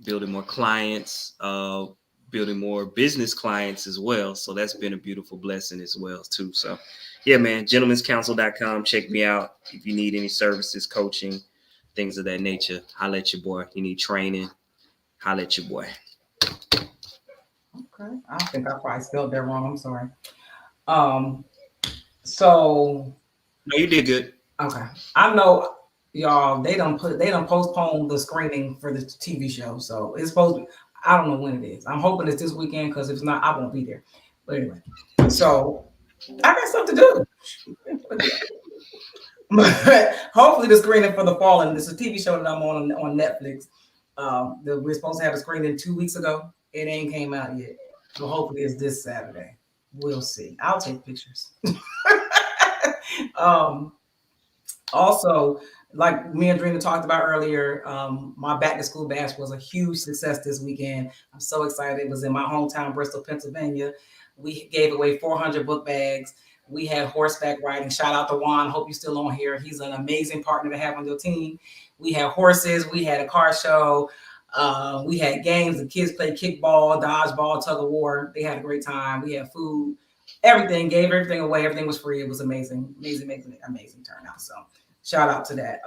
building more clients, building more business clients as well. So that's been a beautiful blessing as well too. So yeah, man, gentlemen'scouncil.com. Check me out. If you need any services, coaching, things of that nature, holla at your boy. You need training, holla at your boy. Okay. I think I probably spelled that wrong. I'm sorry. So no, you did good. Okay. I know y'all, they don't postpone the screening for the TV show. So it's supposed to, I don't know when it is. I'm hoping it's this weekend, because if it's not, I won't be there. But anyway, so I got something to do. But hopefully the screening for the fall, and this is a TV show that I'm on Netflix. We're supposed to have a screening 2 weeks ago. It ain't came out yet. So hopefully it's this Saturday. We'll see. I'll take pictures. Also, like me and Drena talked about earlier, my back to school bash was a huge success this weekend. I'm so excited. It was in my hometown, Bristol, Pennsylvania. We gave away 400 book bags. We had horseback riding. Shout out to Juan. Hope you're still on here. He's an amazing partner to have on your team. We had horses. We had a car show. We had games. The kids played kickball, dodgeball, tug of war. They had a great time. We had food. Everything, gave everything away. Everything was free. It was amazing turnout. So shout out to that.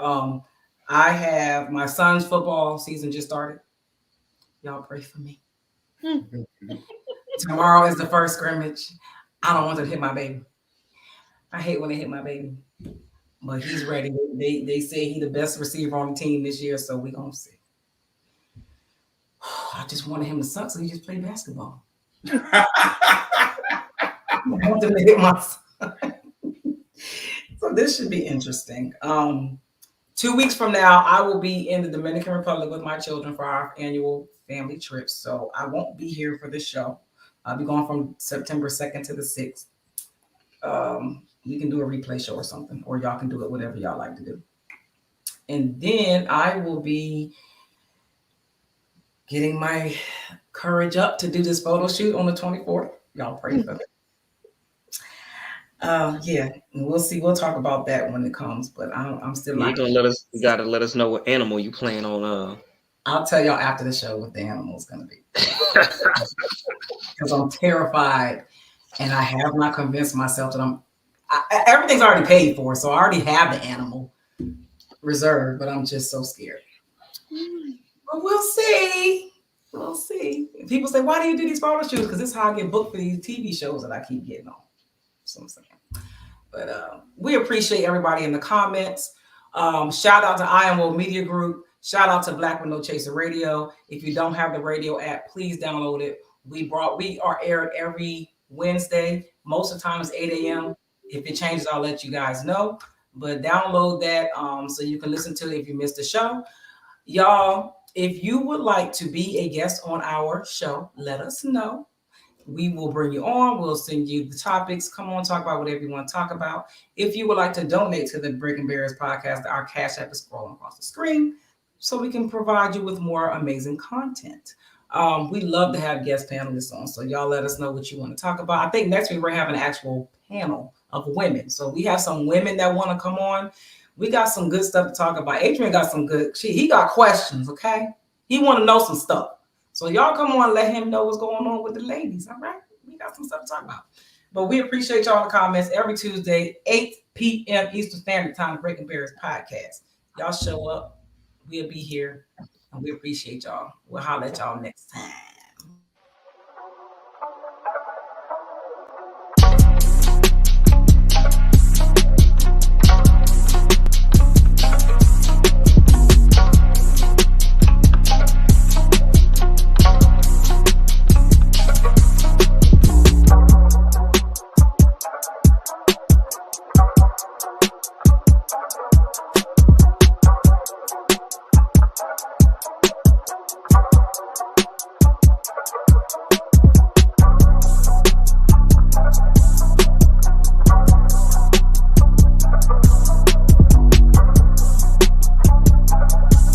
I have my son's football season just started. Y'all pray for me. Tomorrow is the first scrimmage. I don't want to hit my baby. I hate when they hit my baby. But he's ready. They say he's the best receiver on the team this year, so we're going to see. I just wanted him to suck, so he just played basketball. I want him to hit my son. So this should be interesting. 2 weeks from now, I will be in the Dominican Republic with my children for our annual family trip. So I won't be here for this show. I'll be going from September 2nd to the 6th. We can do a replay show or something, or y'all can do it, whatever y'all like to do. And then I will be getting my courage up to do this photo shoot on the 24th. Y'all pray for me. Yeah, and we'll see. We'll talk about that when it comes. But I'm still. You gotta let us know what animal you plan on. I'll tell y'all after the show what the animal is gonna be. Because I'm terrified, and I have not convinced myself that everything's already paid for, so I already have the animal reserved. But I'm just so scared. But we'll see. We'll see. People say, "Why do you do these photo shoots?" Because this is how I get booked for these TV shows that I keep getting on. So I'm saying. But we appreciate everybody in the comments. Shout out to Iowa Media Group. Shout out to Black with No Chaser Radio. If you don't have the radio app, please download it. We are aired every Wednesday. Most of the time it's 8 a.m. If it changes, I'll let you guys know. But download that so you can listen to it if you missed the show. Y'all, if you would like to be a guest on our show, let us know. We will bring you on. We'll send you the topics. Come on, talk about whatever you want to talk about. If you would like to donate to the Breaking Barriers podcast, our Cash App is scrolling across the screen so we can provide you with more amazing content. We love to have guest panelists on, so y'all let us know what you want to talk about. I think next week we're having an actual panel of women. So we have some women that want to come on. We got some good stuff to talk about. Adrian got some good, he got questions, okay? He want to know some stuff. So y'all come on, let him know what's going on with the ladies, all right? We got some stuff to talk about. But we appreciate y'all in the comments every Tuesday, 8 p.m. Eastern Standard Time, Breaking Barriers podcast. Y'all show up. We'll be here, and we appreciate y'all. We'll holler at y'all next time.